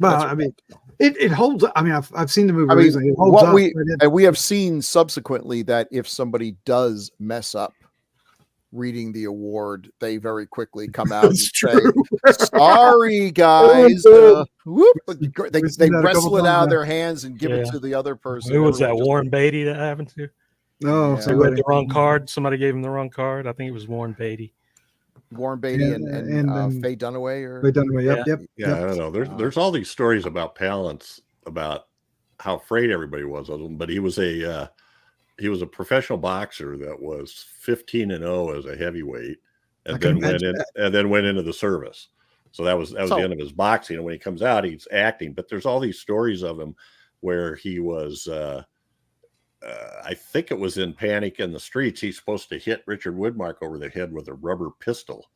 Well, I mean, it holds. I mean, I've seen the movie recently. It holds up, we have seen subsequently that if somebody does mess up reading the award, they very quickly come out and say, "Sorry, guys." They wrestle it out of their hands and give it to the other person. Who was that? Warren Beatty that happened to? No, he read the wrong card. Somebody gave him the wrong card. I think it was Warren Beatty. Warren Beatty and Faye Dunaway. Faye Dunaway. Yep. Yeah, I don't know. There's all these stories about Palance, about how afraid everybody was of him, but he was a professional boxer that was 15-0 as a heavyweight, and then went into the service. So that was the end of his boxing. And when he comes out, he's acting. But there's all these stories of him where he was. I think it was in Panic in the Streets. He's supposed to hit Richard Widmark over the head with a rubber pistol,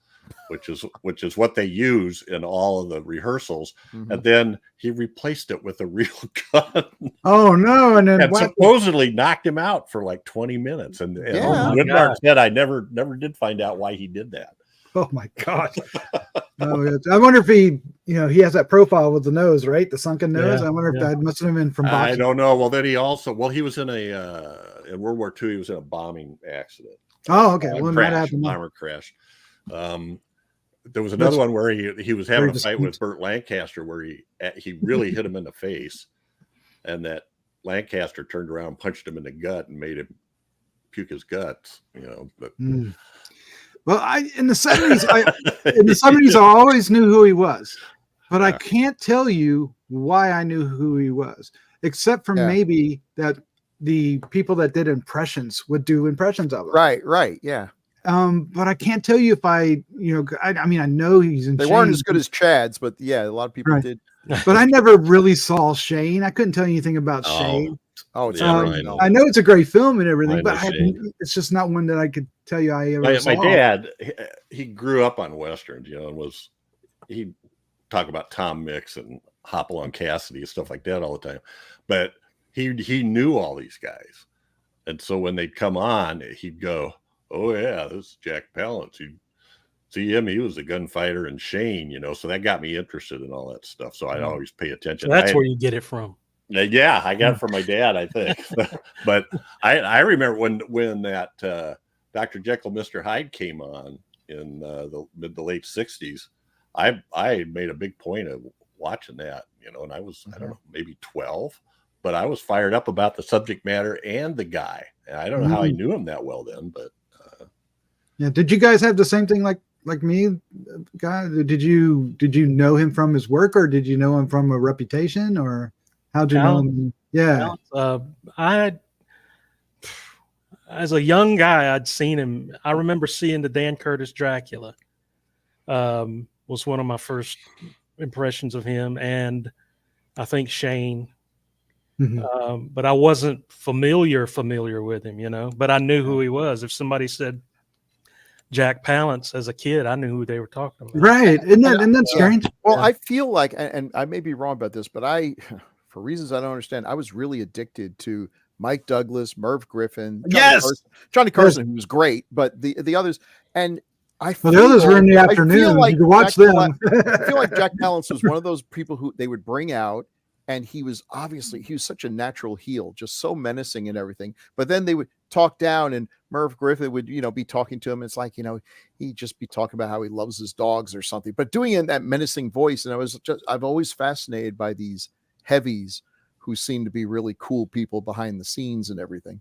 which is what they use in all of the rehearsals. Mm-hmm. And then he replaced it with a real gun. Oh no! And then supposedly knocked him out for like 20 minutes. And Widmark said, "I never did find out why he did that." Oh my gosh. I wonder if he has that profile with the nose, right? The sunken nose. Yeah, I wonder if that must have been from boxing. I don't know. Well, then he was in in World War II. He was in a bombing accident. Oh, okay. Well, that happened. Bomber crash. There was another one where he was having a fight with Burt Lancaster where he really hit him in the face, and that Lancaster turned around and punched him in the gut and made him puke his guts. But. Well, in the 70s, I always knew who he was, but I can't tell you why I knew who he was, except for maybe that the people that did impressions would do impressions of him. Right, yeah. But I can't tell you if I know he's in. They weren't as good as Chad's, but yeah, a lot of people did. But I never really saw Shane. I couldn't tell you anything about Shane. Oh, it's I know it's a great film and everything, but it's just not one that I could tell you I ever saw. My dad, he grew up on westerns, and he'd talk about Tom Mix and Hopalong Cassidy and stuff like that all the time. But he knew all these guys, and so when they'd come on, he'd go, "Oh yeah, this is Jack Palance. You see him? He was a gunfighter in Shane, So that got me interested in all that stuff. So I'd always pay attention. So that's where you get it from. Yeah, I got it from my dad, I think. But I remember when that Dr. Jekyll, Mr. Hyde came on in the late 60s. I made a big point of watching that, and I was, I don't know, maybe 12, but I was fired up about the subject matter and the guy. And I don't know how I knew him that well then, but did you guys have the same thing like me, guy? Did you know him from his work, or did you know him from a reputation, or how'd you know him? Yeah. As a young guy, I'd seen him. I remember seeing the Dan Curtis Dracula. Was one of my first impressions of him, and I think Shane. Mm-hmm. But I wasn't familiar with him, but I knew who he was. If somebody said Jack Palance as a kid, I knew who they were talking about. Right. Isn't that strange? Well, I feel like, and I may be wrong about this, but for reasons I don't understand, I was really addicted to Mike Douglas, Merv Griffin, Johnny Carson, who was great, but the others, and the others were in the afternoon. Like you could watch them. I feel like Jack Palance was one of those people who they would bring out, and he was such a natural heel, just so menacing and everything. But then they would talk down, and Merv Griffith would, be talking to him. It's like, he'd just be talking about how he loves his dogs or something, but doing it in that menacing voice. And I've always fascinated by these heavies who seem to be really cool people behind the scenes and everything.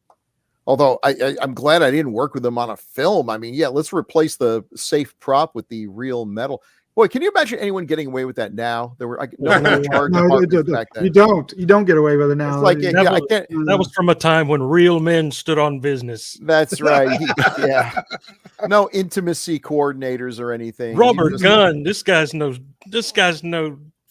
Although I'm glad I didn't work with them on a film. I mean, let's replace the safe prop with the real metal. Boy, can you imagine anyone getting away with that now? There were back then. You don't get away with it now. It's like that was from a time when real men stood on business. That's right. Yeah. No intimacy coordinators or anything. Robert Gunn. This guy's no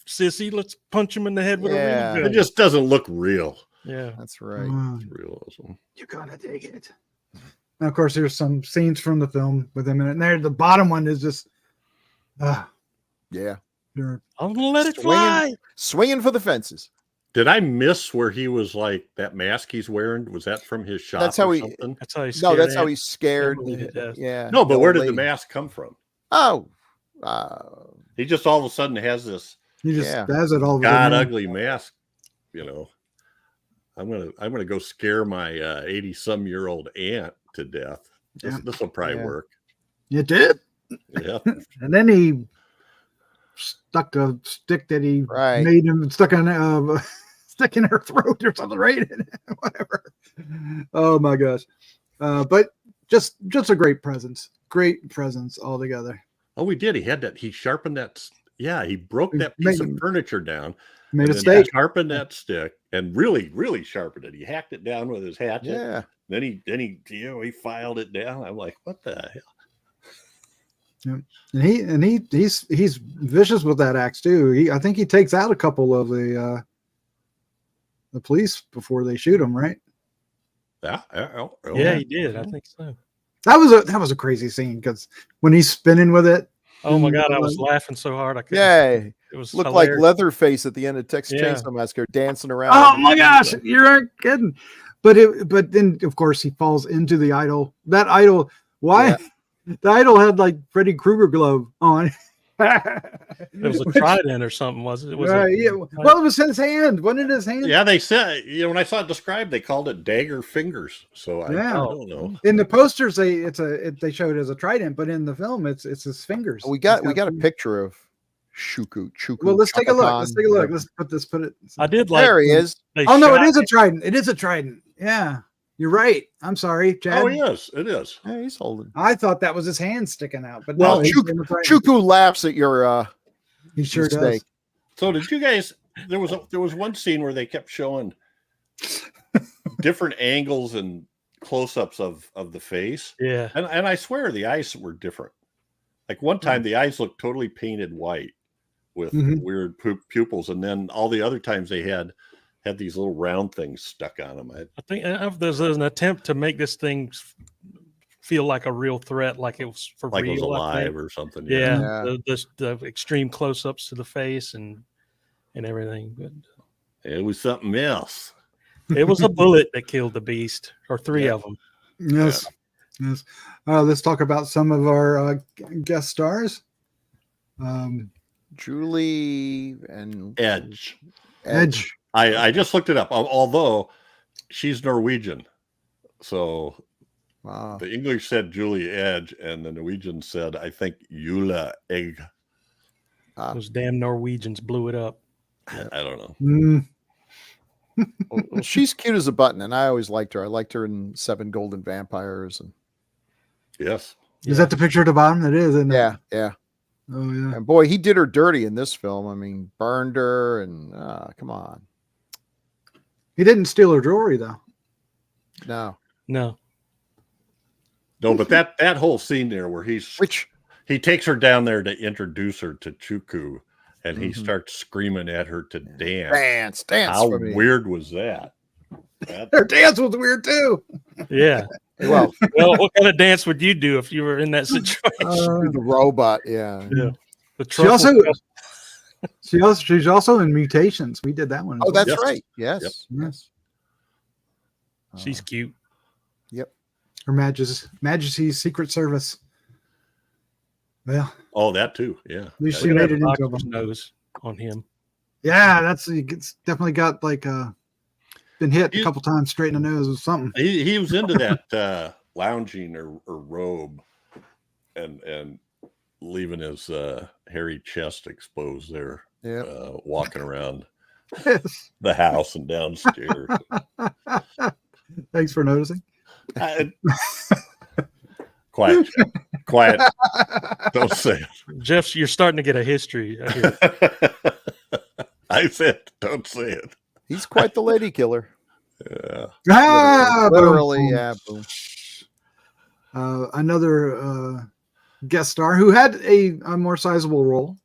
sissy. Let's punch him in the head with a real gun. It just doesn't look real. Yeah, that's right. It's real awesome. You're gonna dig it. And of course, there's some scenes from the film with him in it. And there, the bottom one is just, yeah. I'm gonna let it fly. Swinging for the fences. Did I miss where he was like that mask he's wearing? Was that from his shop? That's how something? That's how he. No, that's how he's scared. Yeah. No, but where did the mask come from? Oh, he just all of a sudden has this. He just has it all. God ugly mask. I'm gonna go scare my 80-some-year-old aunt to death. This will probably work. It did. Yeah. And then he stuck a stick that he made him stuck in her throat or something, right? Whatever. Oh my gosh. But just a great presence altogether. Oh, we did. He had that. He sharpened that. Yeah, he broke that piece of furniture down. Made a steak. Sharpened that stick and really, really sharpened it. He hacked it down with his hatchet. Yeah. Then he filed it down. I'm like, what the hell? Yeah. And he's vicious with that axe too. I think he takes out a couple of the police before they shoot him, right? Yeah, he did. I think so. That was a crazy scene because when he's spinning with it. Oh my God, I was laughing so hard I couldn't. Yeah, it was looked hilarious. like Leatherface at the end of Texas Chainsaw Massacre, dancing around. Oh my gosh, you aren't kidding. But then of course he falls into the idol. That idol, why? The idol had like Freddy Krueger glove on. It was a trident or something, was it? Yeah. Well, it was his hand. Wasn't it his hand? Yeah, they said, when I saw it described, they called it dagger fingers. So I don't know. In the posters, they show it as a trident, but in the film, it's his fingers. We got a picture of Chuku. Well, let's take a look. Let's put it. I did like. There he is. Oh no, it is a trident. It is a trident. Yeah, you're right. I'm sorry, Chad. Oh yes, it is. Yeah, he's holding. I thought that was his hand sticking out, but Well, no, Chuku laughs at your he sure mistake. does. So did you guys? There was one scene where they kept showing different angles and close-ups of the face. Yeah, and I swear the eyes were different. Like one time, the eyes looked totally painted white with weird pupils, and then all the other times they had these little round things stuck on them. I think there's an attempt to make this thing feel like a real threat, like it was for like real, it was alive or something. Yeah. The extreme close-ups to the face and everything. But it was something else. it was a bullet that killed the beast, or three of them. Yes. Let's talk about some of our guest stars. Julie and Edge. I just looked it up. Although she's Norwegian, so the English said Julie Edge, and the Norwegian said, I think, Jula Egg. Those damn Norwegians blew it up. I don't know. Well, she's cute as a button, and I always liked her. I liked her in Seven Golden Vampires. And yes. Is that the picture at the bottom? It is, isn't it? Yeah. Oh yeah. And boy, he did her dirty in this film. I mean, burned her, and come on. He didn't steal her jewelry though. No, but that whole scene there where he takes her down there to introduce her to Chuku, and he starts screaming at her to dance. Dance. How for me. weird was that? Her dance was weird too. Yeah. Well, what kind of dance would you do if you were in that situation? the robot. Yeah. The She's also in Mutations. We did that one. Oh, that's Yes. right. Yes. Yes. She's cute. Yep. Her Majesty's Secret Service. Well, Oh, that too. Yeah. at least Yeah. she Look at made it that into boxer's them. nose on him. Yeah, it's definitely got like been hit a couple times straight in the nose with something. He was into that lounging or robe and leaving his hairy chest exposed there, walking around the house and downstairs. Thanks for noticing. Quiet. Don't say Jeff, you're starting to get a history here. it. I said, don't say it. He's quite the lady killer. Yeah. Literally, yeah. Boom. Another guest star who had a more sizable role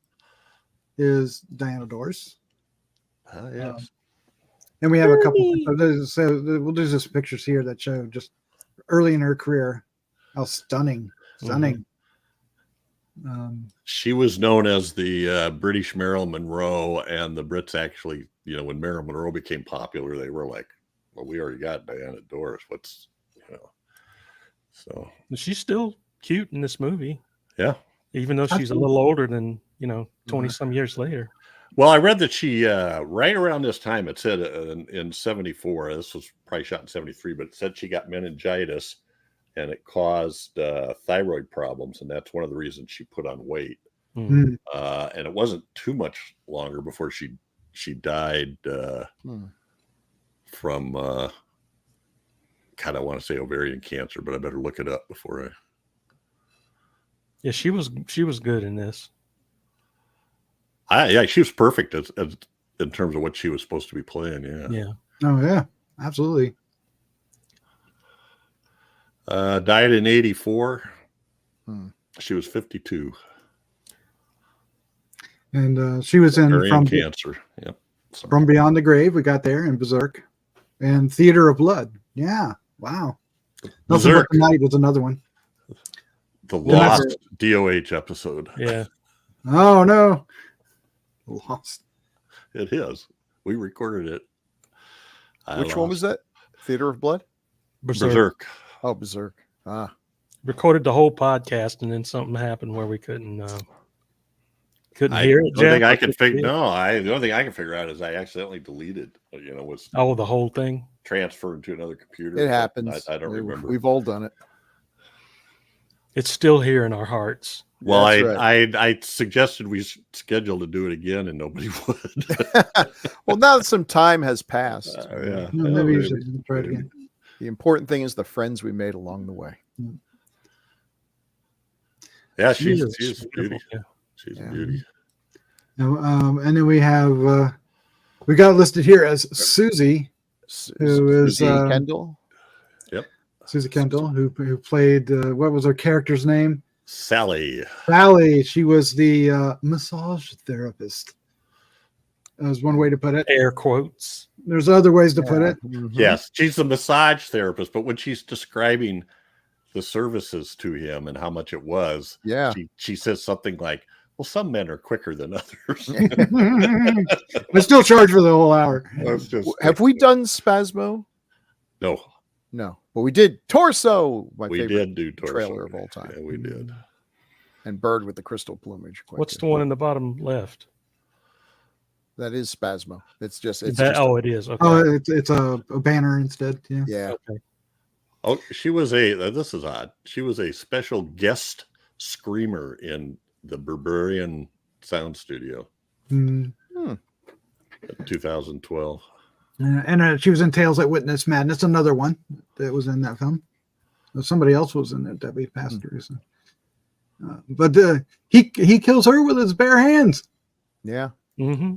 is Diana Dors. Yes. And we have a couple. So we'll do just pictures here that show just early in her career how stunning. She was known as the British Marilyn Monroe, and the Brits actually, when Marilyn Monroe became popular, they were like, well, we already got Diana Dors. What's, so. She's still cute in this movie. Yeah. Even though she's a little older than, 20 some years later. Well, I read that she, right around this time, it said in 74, this was probably shot in 73, but it said she got meningitis and it caused thyroid problems. And that's one of the reasons she put on weight. Mm. And it wasn't too much longer before she died from, God, I want to say ovarian cancer, but I better look it up before I. Yeah, she was good in this. She was perfect as in terms of what she was supposed to be playing. Yeah. Oh yeah, absolutely. Died in 84. She was 52. And she was in Ovarian cancer. Yep. So. From Beyond the Grave. We got there in Berserk and Theater of Blood. Yeah. Wow. Nothing But the Night was another one. The Lost DOH episode. Yeah. Oh no. Lost. It is. We recorded it. Which one was that? Theater of Blood? Berserk. Oh, Berserk. recorded the whole podcast, and then something happened where we couldn't I hear it. the only thing Jeff? I can figure the only thing I can figure out is I accidentally deleted. Was Oh, the whole thing. transferred to another computer. It happens. I don't remember. We've all done it. It's still here in our hearts. Well, That's right. I suggested we schedule to do it again, and nobody would. Well, now that some time has passed, Yeah, Maybe you should try it again. the important thing is the friends we made along the way. Yeah, She she's is a beauty. Yeah. She's Yeah. a beauty. Now, and then we have we got listed here as Susie, who is Susie Kandel. Susie Kandel, who played what was her character's name? Sally. Sally. She was the massage therapist. That was one way to put it. Air quotes. There's other ways to put it. Mhm. Yes, she's the massage therapist, but when she's describing the services to him and how much it was, Yeah. she says something like, "Well, some men are quicker than others." I still charge for the whole hour. That's just Have we done Spasmo? no. No, but we did Torso. My We favorite did do Torso. trailer of all time. Yeah, we did. And Bird with the crystal plumage. quite What's good. the one in the bottom left? That is Spasmo. It's just It is. Okay. Oh, it's a banner instead. Yeah. yeah. Okay. Oh, she was this is odd. She was a special guest screamer in the Berberian Sound Studio Mm. in 2012. And she was in Tales at Witness Madness, another one that was in that film. Somebody else was in it that we passed through. So. But he kills her with his bare hands. Yeah. Mm-hmm.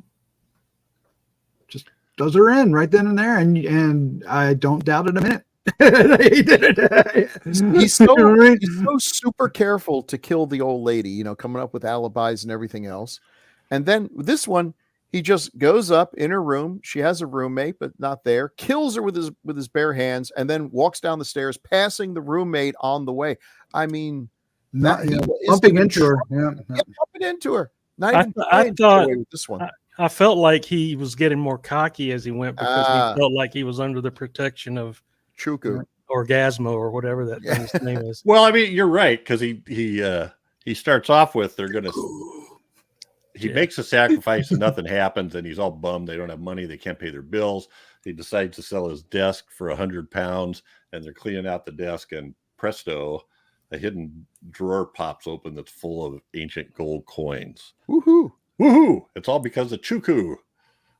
Does her in right then and there, and I don't doubt it a minute. He did it. He's so super careful to kill the old lady, coming up with alibis and everything else. And then this one, he just goes up in her room. She has a roommate, but not there. Kills her with his bare hands, and then walks down the stairs, passing the roommate on the way. I mean, bumping into her. Yeah. bumping into her. Not I even thought- trying to get away with this one. I felt like he was getting more cocky as he went because Ah. he felt like he was under the protection of Chuku. Orgasmo or whatever that thing's name is. Well, I mean, you're right, because he starts off with he makes a sacrifice and nothing happens, and he's all bummed. They don't have money, they can't pay their bills. He decides to sell his desk for £100, and they're cleaning out the desk, and presto, a hidden drawer pops open that's full of ancient gold coins. Woohoo! Woohoo! It's all because of Chuku.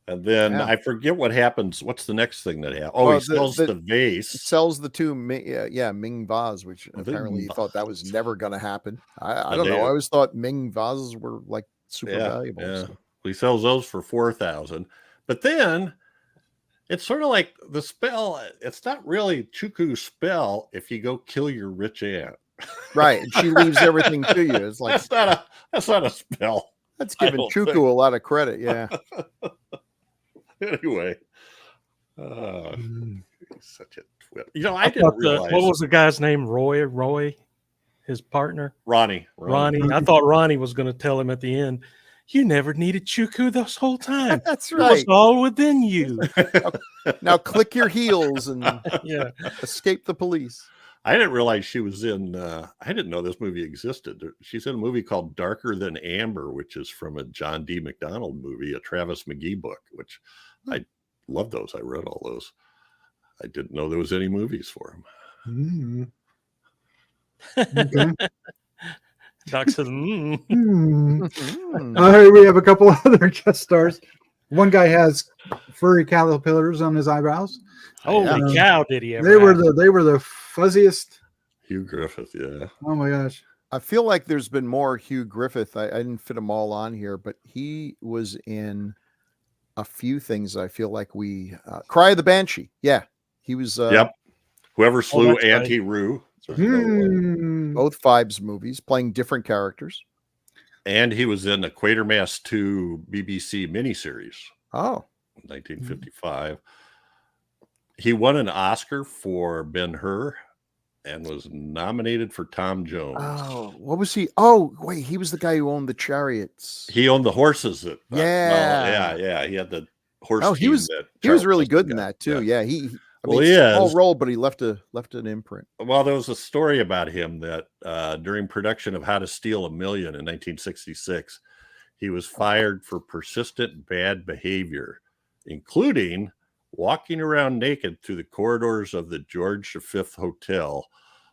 And then Yeah. I forget what happens. What's the next thing that happens? Oh, he sells the vase. Sells the two Ming vase, which apparently he thought that was never going to happen. I don't know. I always thought Ming vases were like super valuable. Yeah. So. He sells those for $4,000. But then it's sort of like the spell. It's not really Chuku's spell if you go kill your rich aunt. Right. And she leaves everything to you. It's like that's not a spell. That's giving Chuku a lot of credit. Yeah. Anyway. He's such a twit. I didn't thought realize. what was the guy's name? Roy, his partner? Ronnie. I thought Ronnie was going to tell him at the end, you never needed Chuku this whole time. That's It was right. all within you. Now click your heels and Yeah. escape the police. I didn't realize she was in. I didn't know this movie existed. She's in a movie called Darker Than Amber, which is from a John D. McDonald movie, a Travis McGee book, which I love those. I read all those. I didn't know there was any movies for him. Okay. Doc says, We have a couple other guest stars. One guy has furry caterpillars on his eyebrows. holy cow, did he ever? They were the fuzziest. Hugh Griffith, yeah. Oh my gosh. I feel like there's been more Hugh Griffith. I didn't fit them all on here, but he was in a few things. I feel like we Cry of the Banshee. Yeah, he was. Yep. Whoever slew that's right. Auntie Rue. Both Fibes movies, playing different characters. And he was in the Quatermass 2 BBC miniseries, Oh, 1955. He won an Oscar for Ben-Hur and was nominated for Tom Jones. oh, what was he? Oh, wait, he was the guy who owned the chariots. He owned the horses. Yeah. Yeah. He had the horse. Oh, he team was that He was Charles really Dustin good in got. that too. Yeah, he I Well, mean, he it's a small is. role, but he left an imprint. Well, there was a story about him that during production of How to Steal a Million in 1966, he was fired for persistent bad behavior, including walking around naked through the corridors of the George V Hotel,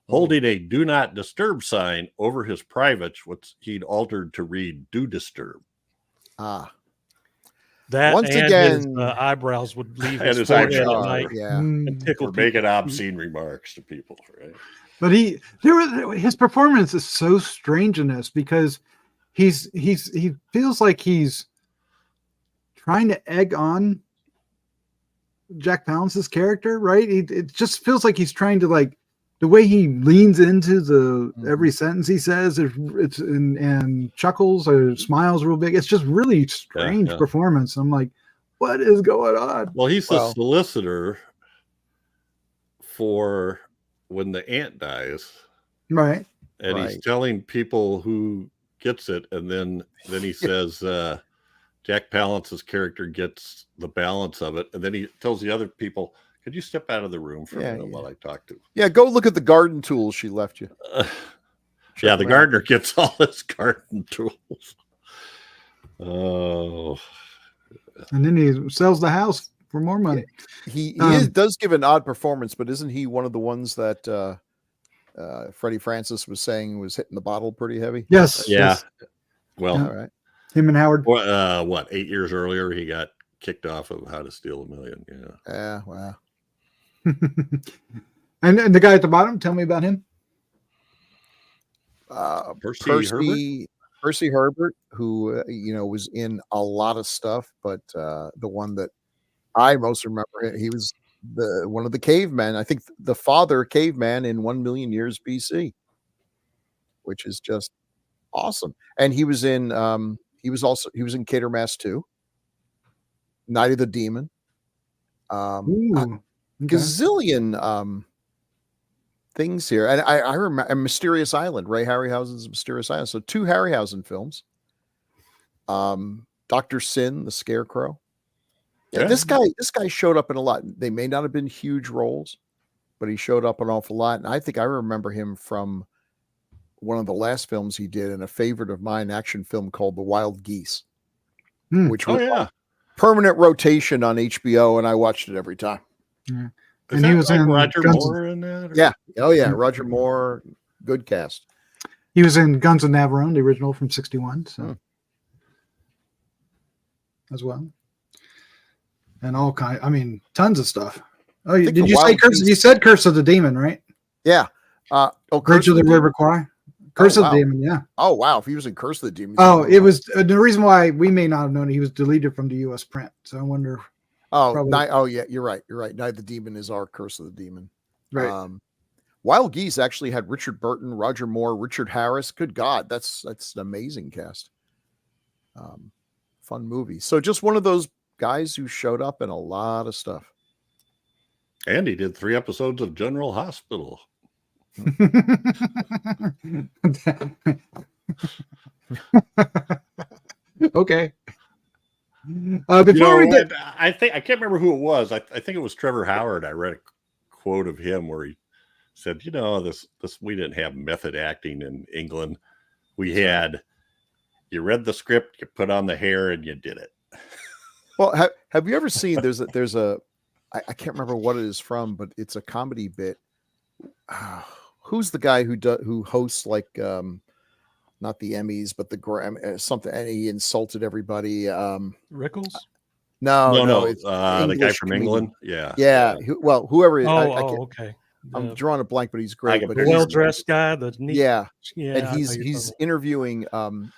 holding a "Do Not Disturb" sign over his privates, which he'd altered to read "Do Disturb." Ah, That Once and again- his eyebrows would leave And his his forehead eyebrows. at night yeah. and tickle For making people. obscene remarks to people, right? But his performance is so strange in this because he feels like he's trying to egg on Jack Palance's character, right? It just feels like he's trying to, like, the way he leans into the every sentence he says, it's and chuckles or smiles real big. It's just really strange yeah. performance. I'm like, what is going on? Well, he's the Well- solicitor for when the aunt dies, Right. and he's Right. telling people who gets it, and then he says Jack Palance's character gets the balance of it, and then he tells the other people, "Could you step out of the room for a minute while I talk to?" Yeah, go look at the garden tools she left you. Yeah, the them out. gardener gets all his garden tools. Oh, And then he sells the house for more money. He Um, does give an odd performance, but isn't he one of the ones that Freddie Francis was saying was hitting the bottle pretty heavy? Yes. yeah. yes. Well, All right. Him and Howard. what 8 years earlier he got kicked off of How to Steal a Million. Yeah. Yeah, wow. and the guy at the bottom, tell me about him. Percy Herbert, who was in a lot of stuff, but the one that I most remember, he was one of the cavemen. I think the father caveman in 1 Million Years BC, which is just awesome. And he was in he was in Catermass 2, Night of the Demon, Ooh, okay. gazillion things here. And I remember Mysterious Island, Ray Harryhausen's Mysterious Island. So 2 Harryhausen films. Dr. Sin, the Scarecrow. Yeah, Yeah. this guy showed up in a lot. They may not have been huge roles, but he showed up an awful lot. And I think I remember him from one of the last films he did, in a favorite of mine, action film called The Wild Geese, which was on permanent rotation on HBO, and I watched it every time. Yeah. Is And that he was like in Roger Guns- Moore in that? or- Yeah. Oh yeah, Roger Moore, good cast. He was in Guns of Navarone, the original from '61, so as well, and all kind. I mean, tons of stuff. Oh, think did the you say Wild Curse? Geese- You said Curse of the Demon, right? Yeah. Bridge of the River Kwai. Curse of wow. the Demon, yeah. Oh wow, if he was in Curse of the Demons. Oh, it was the reason why we may not have known it, he was deleted from the U.S. print. So I wonder. Probably. Yeah, you're right. Night of the Demon is our Curse of the Demon. Right. Wild Geese actually had Richard Burton, Roger Moore, Richard Harris. Good God, that's an amazing cast. Fun movie. So just one of those guys who showed up in a lot of stuff. And he did 3 episodes of General Hospital. Okay. Before we get, I can't remember who it was. I think it was Trevor Howard. I read a quote of him where he said, this we didn't have method acting in England. We had, you read the script, you put on the hair, and you did it. Well, have you ever seen? There's a I can't remember what it is from, but it's a comedy bit. Who's the guy who hosts like not the Emmys, but the something, and he insulted everybody. Rickles? No, It's it's the guy English from comedian. England. Yeah. Yeah. Whoever. Okay. I'm drawing a blank, but he's I great. can But picture The He's- well-dressed guy, the neat. yeah, Yeah. and I know he's you're he's talking interviewing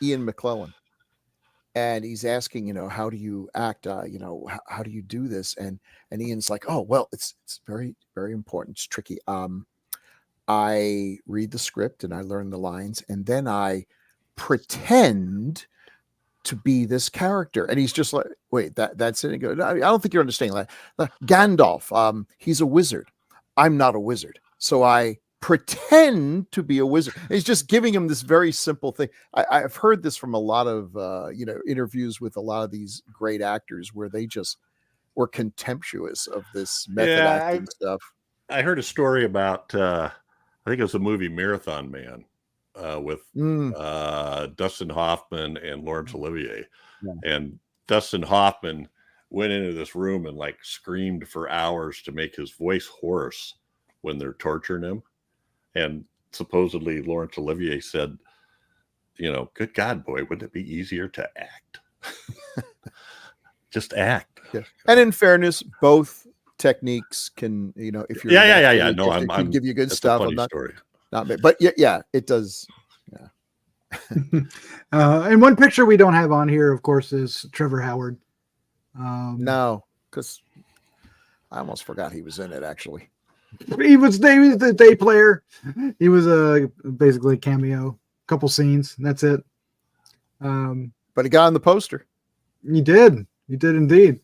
Ian McClellan, and he's asking, how do you act? How do you do this? And Ian's like, oh well, it's very, very important. It's tricky. I read the script and I learn the lines, and then I pretend to be this character. And he's just like, wait, that's it. And go, I don't think you're understanding. Like Gandalf, he's a wizard. I'm not a wizard, so I pretend to be a wizard. And he's just giving him this very simple thing. I've heard this from a lot of interviews with a lot of these great actors, where they just, were contemptuous of this method Yeah, acting stuff. I heard a story about I think it was the movie Marathon Man with Dustin Hoffman and Laurence Olivier. Yeah. And Dustin Hoffman went into this room and like screamed for hours to make his voice hoarse when they're torturing him. And supposedly Laurence Olivier said, you know, good God, boy, wouldn't it be easier to act? Just act. Yeah. And in fairness, both techniques can, you know, if you're yeah. No, it can give you good that's stuff. a funny I'm story. not, but yeah, it does. Yeah. And one picture we don't have on here, of course, is Trevor Howard. No, because I almost forgot he was in it. Actually, he was the day player. He was basically a cameo, couple scenes. That's it. but he got on the poster. He did indeed.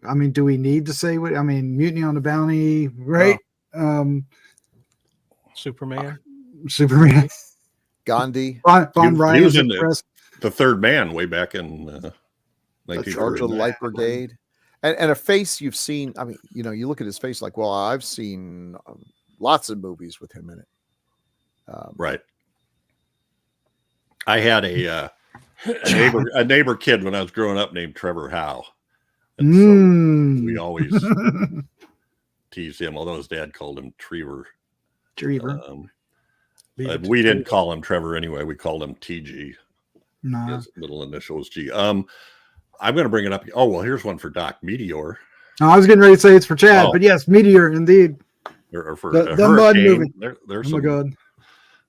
I mean, do we need to say what? I mean, Mutiny on the Bounty, right? Superman. Superman. Gandhi, Von He Ryan's was in Express. the Third Man way back in Charge of the 1939. Light Brigade, and a face you've seen. I mean, you know, you look at his face like, well, I've seen lots of movies with him in it. Right. I had a neighbor kid when I was growing up named Trevor Howe. And so we always teased him, although his dad called him Trevor. Trevor. We didn't call him Trevor anyway. We called him TG. Nah. His middle initial was G. I'm going to bring it up. Oh, well, here's one for Doc. Meteor. I was getting ready to say it's for Chad, Oh. but yes, Meteor, indeed. Or for The a Mud hurricane. movie. There's Oh my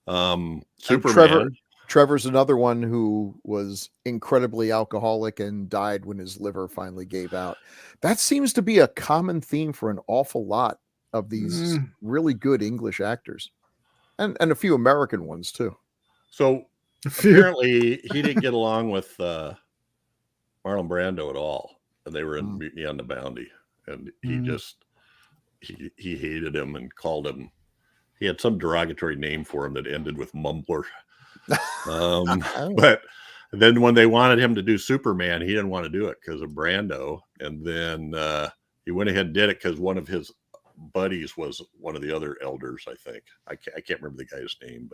some, God. Superman. Trevor's another one who was incredibly alcoholic and died when his liver finally gave out. That seems to be a common theme for an awful lot of these really good English actors, and a few American ones too. So apparently he didn't get along with Marlon Brando at all, and they were in Mutiny on the Bounty, and he just he hated him and called him. He had some derogatory name for him that ended with Mumbler. But then when they wanted him to do Superman, he didn't want to do it because of Brando, and then he went ahead and did it because one of his buddies was one of the other elders. I think I can't remember the guy's name,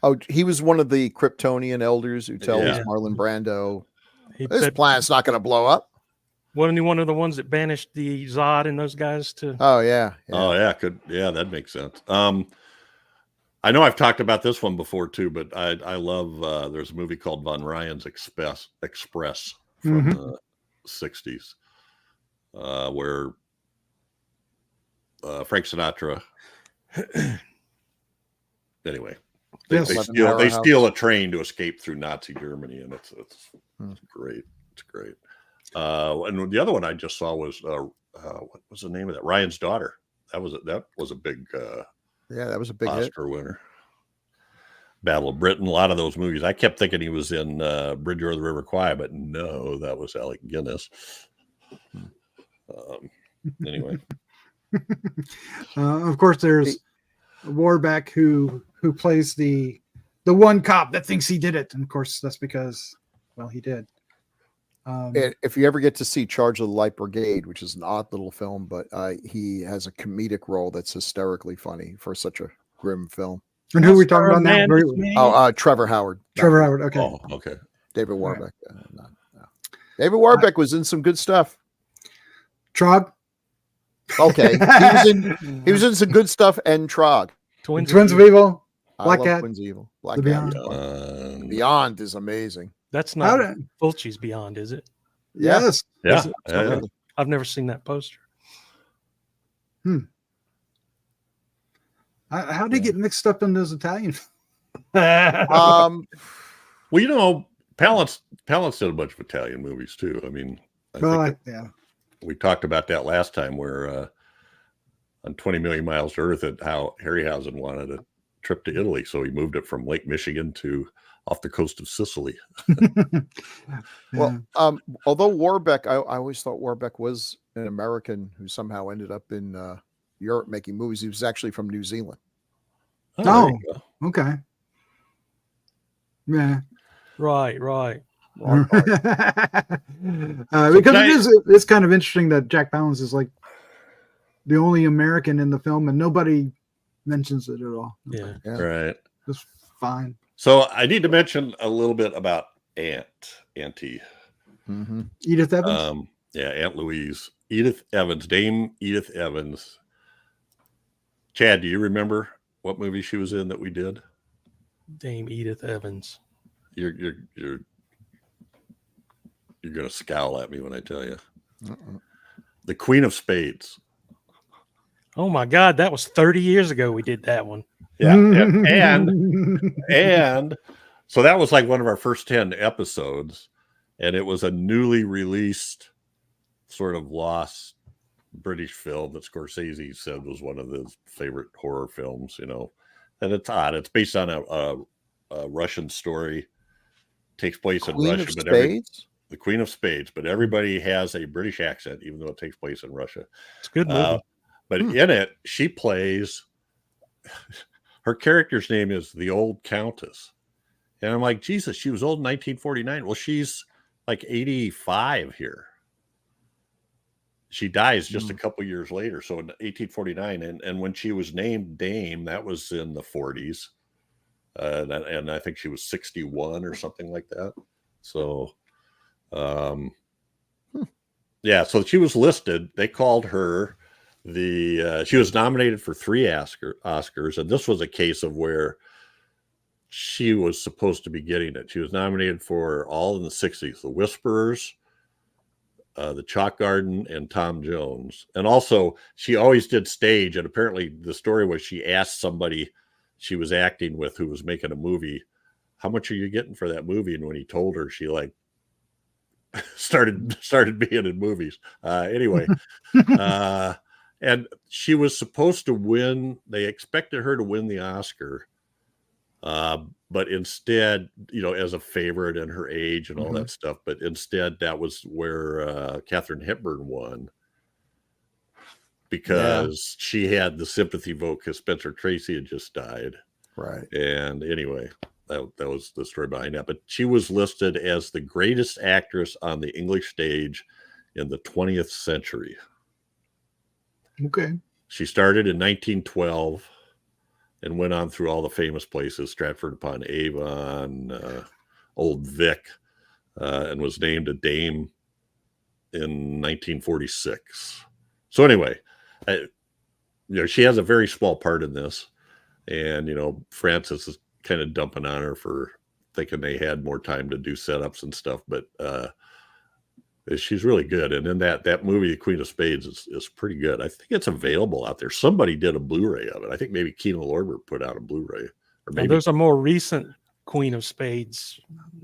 but he was one of the Kryptonian elders who tells Yeah. Marlon Brando, He this said, planet's not going to blow up. wasn't he one of the ones that banished the Zod and those guys to? Oh yeah. oh yeah, that makes sense. I know I've talked about this one before too, but I love there's a movie called Von Ryan's Express from the 60s where Frank Sinatra anyway they steal a train to escape through Nazi Germany, and it's great. It's great. And the other one I just saw was what was the name of that? Ryan's Daughter. That was a big that was a big hit. Oscar winner. Battle of Britain, a lot of those movies. I kept thinking he was in Bridge Over the River Kwai, but no, that was Alec Guinness. Anyway. Of course, there's Warbeck who plays the one cop that thinks he did it, and of course that's because, well, he did. If you ever get to see Charge of the Light Brigade, which is an odd little film, but he has a comedic role that's hysterically funny for such a grim film. And who are we talking about now? Oh, Trevor Howard. Trevor Howard. Okay. Oh, okay. David Warbeck. No. David Warbeck was in some good stuff. Trog. Okay, he was in some good stuff and Trog. Twins of Evil. Black I love Cat. Twins of Evil. Black The Cat. Beyond. Beyond is amazing. That's not Fulci's Beyond, is it? Yes. Yeah. Yeah. I've never seen that poster. How did he get mixed up in those Italian? Well, you know, Palance did a bunch of Italian movies too. I mean, we talked about that last time, where on 20 Million Miles to Earth, at how Harryhausen wanted a trip to Italy, so he moved it from Lake Michigan to off the coast of Sicily. Well, although Warbeck, I always thought Warbeck was an American who somehow ended up in Europe making movies. He was actually from New Zealand. Oh, okay. Yeah. Right. Wrong part. Because it's kind of interesting that Jack Palance is like the only American in the film, and nobody mentions it at all. Yeah. Right. It's fine. So I need to mention a little bit about Auntie. Mm-hmm. Edith Evans. Yeah, Aunt Louise. Edith Evans, Dame Edith Evans. Chad, do you remember what movie she was in that we did? Dame Edith Evans. You're gonna scowl at me when I tell you. The Queen of Spades. Oh my God, that was 30 years ago we did that one. Yeah, and so that was like one of our first 10 episodes, and it was a newly released, sort of lost British film that Scorsese said was one of his favorite horror films, you know. And it's odd. It's based on a Russian story. Takes place in Russia, but the Queen of Spades, but everybody has a British accent, even though it takes place in Russia. It's a good movie. But in it, she plays. Her character's name is the Old Countess, and I'm like, Jesus, she was old in 1949. Well, she's like 85 here. She dies just a couple years later, so in 1849, and when she was named Dame, that was in the 40s, and I think she was 61 or something like that. So, yeah, so she was listed. They called her she was nominated for 3 Oscars, and this was a case of where she was supposed to be getting it. She was nominated for all in the 60s, The Whisperers, The Chalk Garden, and Tom Jones. And also, she always did stage, and apparently the story was she asked somebody she was acting with who was making a movie, how much are you getting for that movie? And when he told her, she like started being in movies. Anyway, and she was supposed to win. They expected her to win the Oscar, but instead, you know, as a favorite and her age and all that stuff. But instead, that was where Katharine Hepburn won, because she had the sympathy vote because Spencer Tracy had just died. Right. And anyway, that was the story behind that. But she was listed as the greatest actress on the English stage in the 20th century. Okay. She started in 1912 and went on through all the famous places, Stratford-upon-Avon, Old Vic, and was named a Dame in 1946. So anyway, you know, she has a very small part in this, and you know, Francis is kind of dumping on her for thinking they had more time to do setups and stuff, but she's really good. And then that movie, The Queen of Spades, is pretty good. I think it's available out there. Somebody did a Blu-ray of it. I think maybe Keenan Lorber put out a Blu-ray, or maybe there's a more recent Queen of Spades,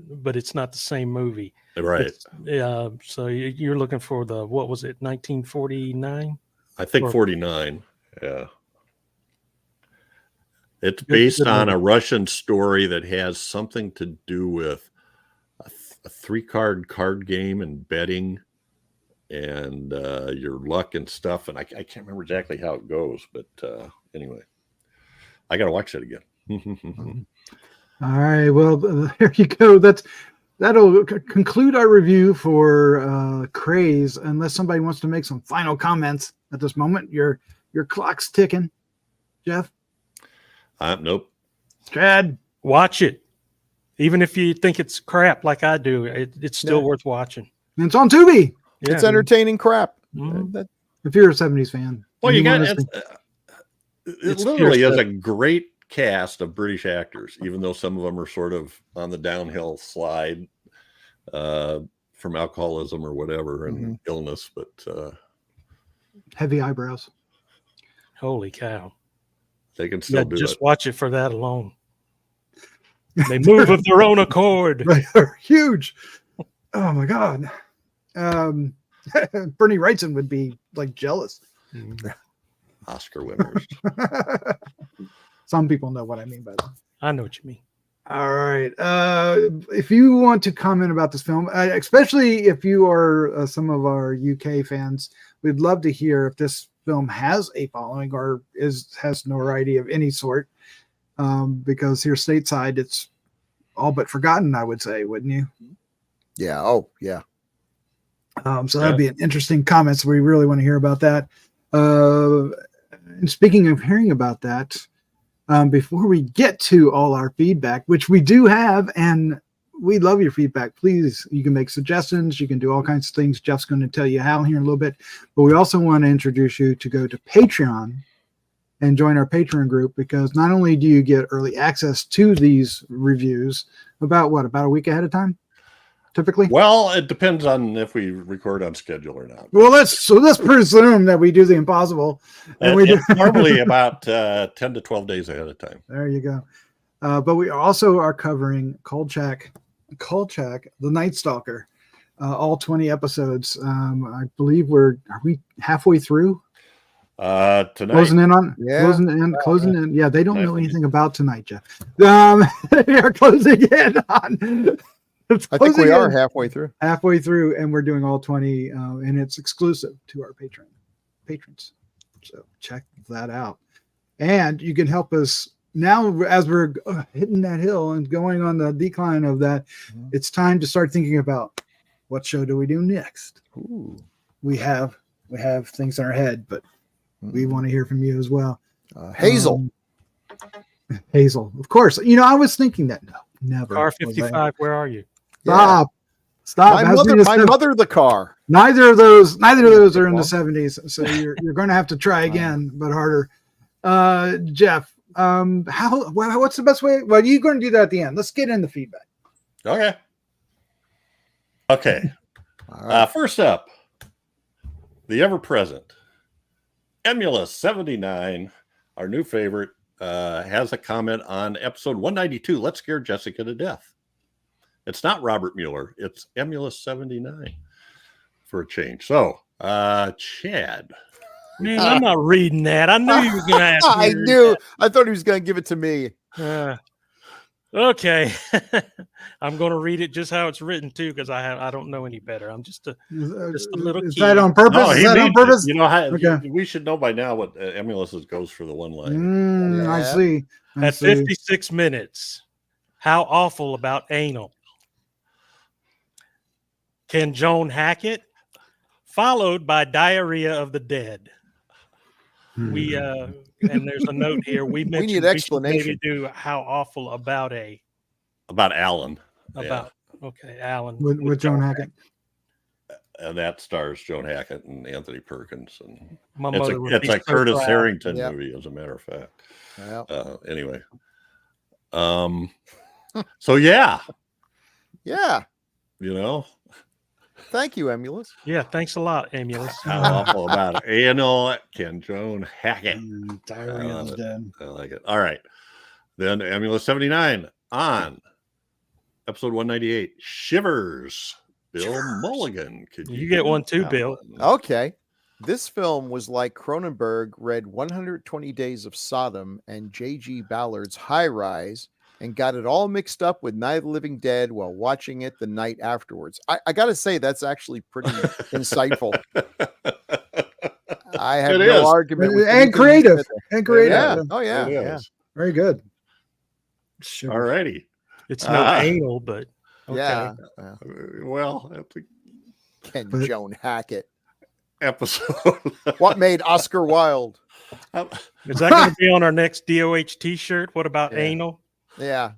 but it's not the same movie. Right. Yeah. So you're looking for what was it, 1949? I think 49. Yeah. It's based on a Russian story that has something to do with a 3-card game and betting and your luck and stuff. And I can't remember exactly how it goes, but anyway, I got to watch that again. All right. Well, there you go. That'll conclude our review for Craze. Unless somebody wants to make some final comments at this moment, your clock's ticking. Jeff? Nope. Chad? Watch it. Even if you think it's crap like I do, it's still worth watching. And it's on Tubi. Yeah. It's entertaining crap. If you're a 70s fan. Well, you got it. It literally is a great cast of British actors, even though some of them are sort of on the downhill slide from alcoholism or whatever and illness, but heavy eyebrows. Holy cow. They can still do just it. Watch it for that alone. They move of their own accord. They're huge. Oh my God. Bernie Wrightson would be like jealous. Oscar winners. Some people know what I mean by that. I know what you mean. All right. If you want to comment about this film, especially if you are some of our UK fans, we'd love to hear if this film has a following or has notoriety of any sort. Because here stateside, it's all but forgotten, I would say, wouldn't you? Yeah. Oh, yeah. So that'd be an interesting comment. So we really want to hear about that. And speaking of hearing about that, before we get to all our feedback, which we do have, and we love your feedback. Please, you can make suggestions. You can do all kinds of things. Jeff's going to tell you how here in a little bit. But we also want to introduce you to go to Patreon and join our Patreon group, because not only do you get early access to these reviews about a week ahead of time, typically. Well, it depends on if we record on schedule or not. Well, let's presume that we do the impossible, and we do It's normally about 10 to 12 days ahead of time. There you go. But we also are covering Kolchak, the Night Stalker, all 20 episodes. I believe are we halfway through? Tonight. Closing in on, Yeah. closing in. Yeah, they don't know anything about tonight, Jeff. They are closing in on. I think we are halfway through. And we're doing all 20, and it's exclusive to our patrons. So check that out. And you can help us now as we're hitting that hill and going on the decline of that. It's time to start thinking about what show do we do next. Ooh. We have things in our head, but we want to hear from you as well. Hazel. Hazel, of course. I was thinking that. No, never. Car 55, where are you? Stop. My mother, the car. Neither of those are in the 70s. So you're going to have to try again, but harder. Jeff, what's the best way? Well, you're going to do that at the end. Let's get into feedback. Okay. All right. First up, the ever-present Emulous 79, our new favorite, has a comment on episode 192. Let's scare Jessica to death. It's not Robert Mueller. It's Emulous 79 for a change. So, Chad. Man, I'm not reading that. I knew you were going to ask me. I knew. I thought he was going to give it to me. Okay. I'm going to read it just how it's written too, because I don't know any better. I'm just a little kid. Is that on purpose? No, Is that on purpose? Okay. We should know by now what Emulus's goes for the one line. I see. At 56 minutes, how awful about anal? Can Joan hack it? Followed by diarrhea of the dead. We and there's a note here. We mentioned need explanation. We should maybe do how awful about Alan. Okay, Alan with Joan Hackett. And that stars Joan Hackett and Anthony Perkins, and My mother would be it's a so Curtis proud. Harrington movie, as a matter of fact. Yeah. Anyway, so yeah, Thank you, Emulous. Yeah, thanks a lot, Emulous. how awful about it. Anal can Joan Hackett. Diarrhea of the dead. I like it. All right, then Emulous 79 on episode 198. Shivers. Bill Mulligan. Could You get one too, Bill. Okay. This film was like Cronenberg read 120 Days of Sodom and J.G. Ballard's High Rise and got it all mixed up with Night of the Living Dead while watching it the night afterwards. I got to say, that's actually pretty insightful. I have no argument with and creative. And creative. Yeah. Oh, yeah. Yeah. Very good. All righty. It's no anal, but okay. Yeah. Well, Can Joan Hackett? episode. What made Oscar Wilde? Is that going to be on our next DOH t-shirt? What about anal? Yeah.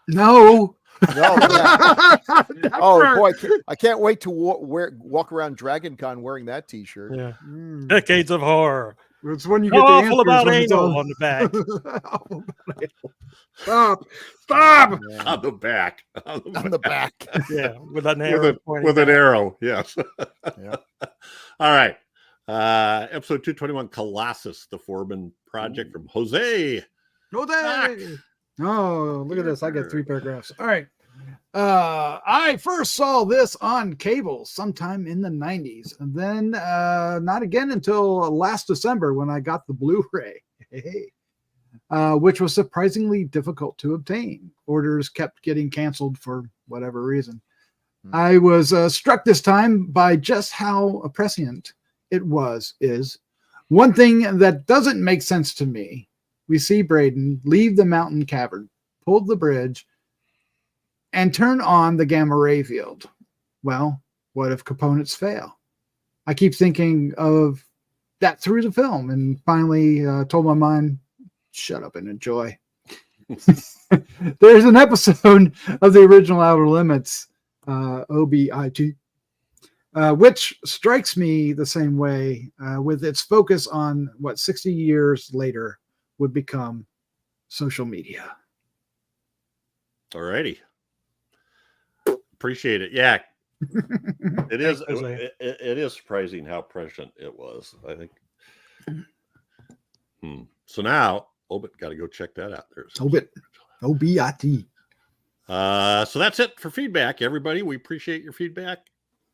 No. Yeah. Oh boy, I can't wait to walk around Dragon Con wearing that t-shirt. Yeah. Decades of horror. It's when you get How the awful answers about when it's anal on the back. Stop. Yeah. On the back. On the back. Yeah, with an arrow. With an arrow, yes. Yeah. All right. Episode 221, Colossus, the Foreman Project from Jose. Oh, look at this. I got 3 paragraphs. All right. I first saw this on cable sometime in the 90s, and then not again until last December when I got the Blu-ray, which was surprisingly difficult to obtain. Orders kept getting canceled for whatever reason. I was struck this time by just how prescient it is. One thing that doesn't make sense to me. We see Braden leave the mountain cavern, pull the bridge, and turn on the gamma ray field. well, what if components fail? I keep thinking of that through the film, and finally told my mind, shut up and enjoy. There's an episode of the original Outer Limits, OBIT, which strikes me the same way, with its focus on what 60 years later would become social media. All righty. Appreciate it. Yeah. It is. It is surprising how prescient it was, I think. So now, Obit, got to go check that out. There's Obit. OBIT. So that's it for feedback, everybody. We appreciate your feedback.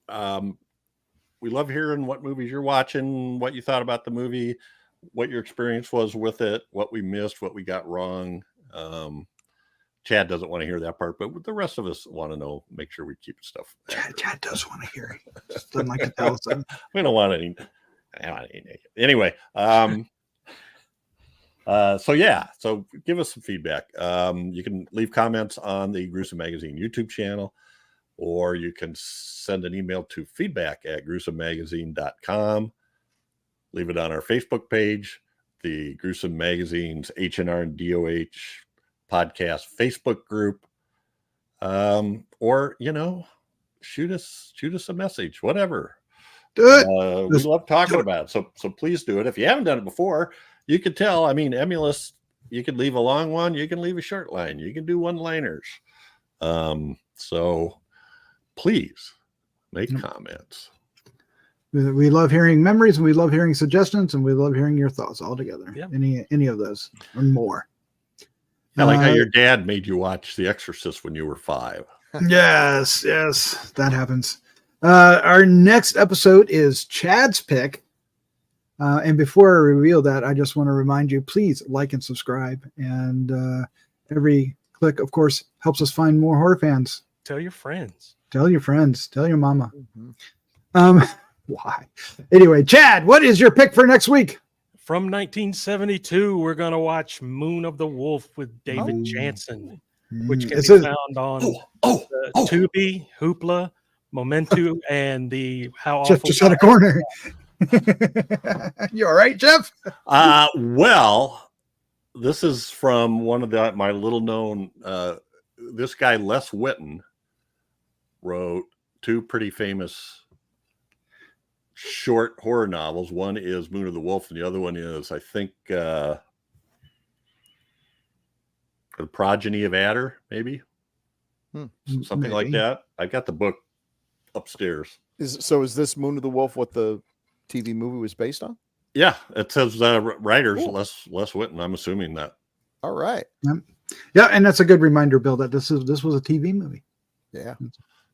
We love hearing what movies you're watching, what you thought about the movie, what your experience was with it, what we missed, what we got wrong. Chad doesn't want to hear that part, but the rest of us want to know, make sure we keep stuff. Chad does want to hear it. Just doesn't like to tell us. We don't want any. Anyway, so give us some feedback. You can leave comments on the Gruesome Magazine YouTube channel, or you can send an email to feedback@gruesomemagazine.com. Leave it on our Facebook page, the Gruesome Magazine's H&R and DOH podcast Facebook group, or shoot us a message, whatever. Do it. We love talking about it, so please do it. If you haven't done it before, you can tell. I mean, Emulous, you can leave a long one, you can leave a short line, you can do one-liners. So please make comments. We love hearing memories, and we love hearing suggestions, and we love hearing your thoughts all together. Yeah. Any of those or more. I like how your dad made you watch The Exorcist when you were 5. Yes, that happens. Our next episode is Chad's pick. And before I reveal that, I just want to remind you, please like and subscribe. And every click, of course, helps us find more horror fans. Tell your friends. Tell your friends. Tell your mama. Why? Anyway, Chad, what is your pick for next week? From 1972, we're going to watch Moon of the Wolf with David Jansen, which can be found on Tubi, Hoopla, Momentu, and the How Awful. Jeff just had a corner. You all right, Jeff? Well, this is from one of my little known. This guy Les Whitten wrote 2 pretty famous short horror novels. One is Moon of the Wolf, and the other one is, I think, The Progeny of Adder, maybe. Something like that. I got the book upstairs. Is this Moon of the Wolf what the TV movie was based on? Yeah, it says writers Les Whitten. I'm assuming that. All right. Yeah, and that's a good reminder, Bill, that this was a TV movie. Yeah.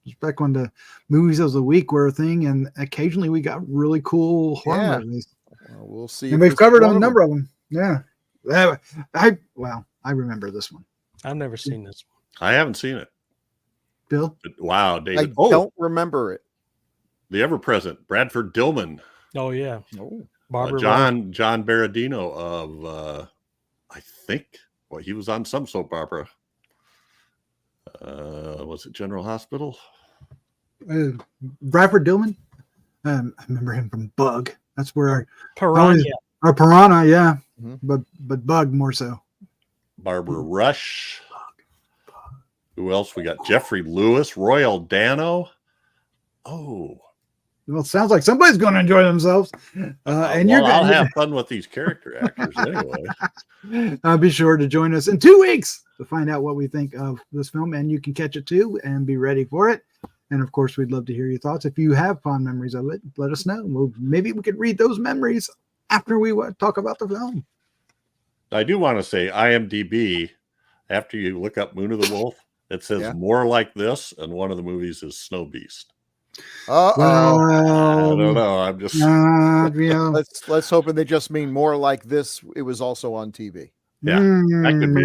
It's back when the movies of the week were a thing, and occasionally we got really cool horror movies. Well, we'll see. And we've covered a number of them. Yeah. I remember this one. I've never seen this one. I haven't seen it. Bill? Wow, David. I don't remember it. The ever-present Bradford Dillman. Oh, yeah. Barbara John Berardino of, I think, he was on some soap opera. Was it General Hospital? Bradford Dillman? I remember him from Bug. That's where Piranha. Our Piranha, yeah. Mm-hmm. But Bug more so. Barbara Rush. Who else? We got Jeffrey Lewis, Royal Dano. Oh. Well, it sounds like somebody's going to enjoy themselves. I'll have fun with these character actors anyway. Be sure to join us in 2 weeks to find out what we think of this film, and you can catch it too and be ready for it. And of course, we'd love to hear your thoughts. If you have fond memories of it, let us know. Maybe we could read those memories after we talk about the film. I do want to say IMDb, after you look up Moon of the Wolf, it says more like this, and one of the movies is Snow Beast. Uh-oh. I don't know. I'm just let's hope they just mean more like this. It was also on TV. Yeah, that could be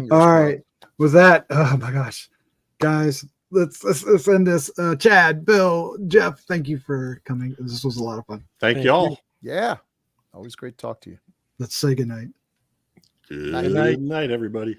it. All right. With that, oh my gosh, guys, let's end this. Chad, Bill, Jeff, thank you for coming. This was a lot of fun. Thank you all. Yeah, always great to talk to you. Let's say goodnight. Good night, everybody.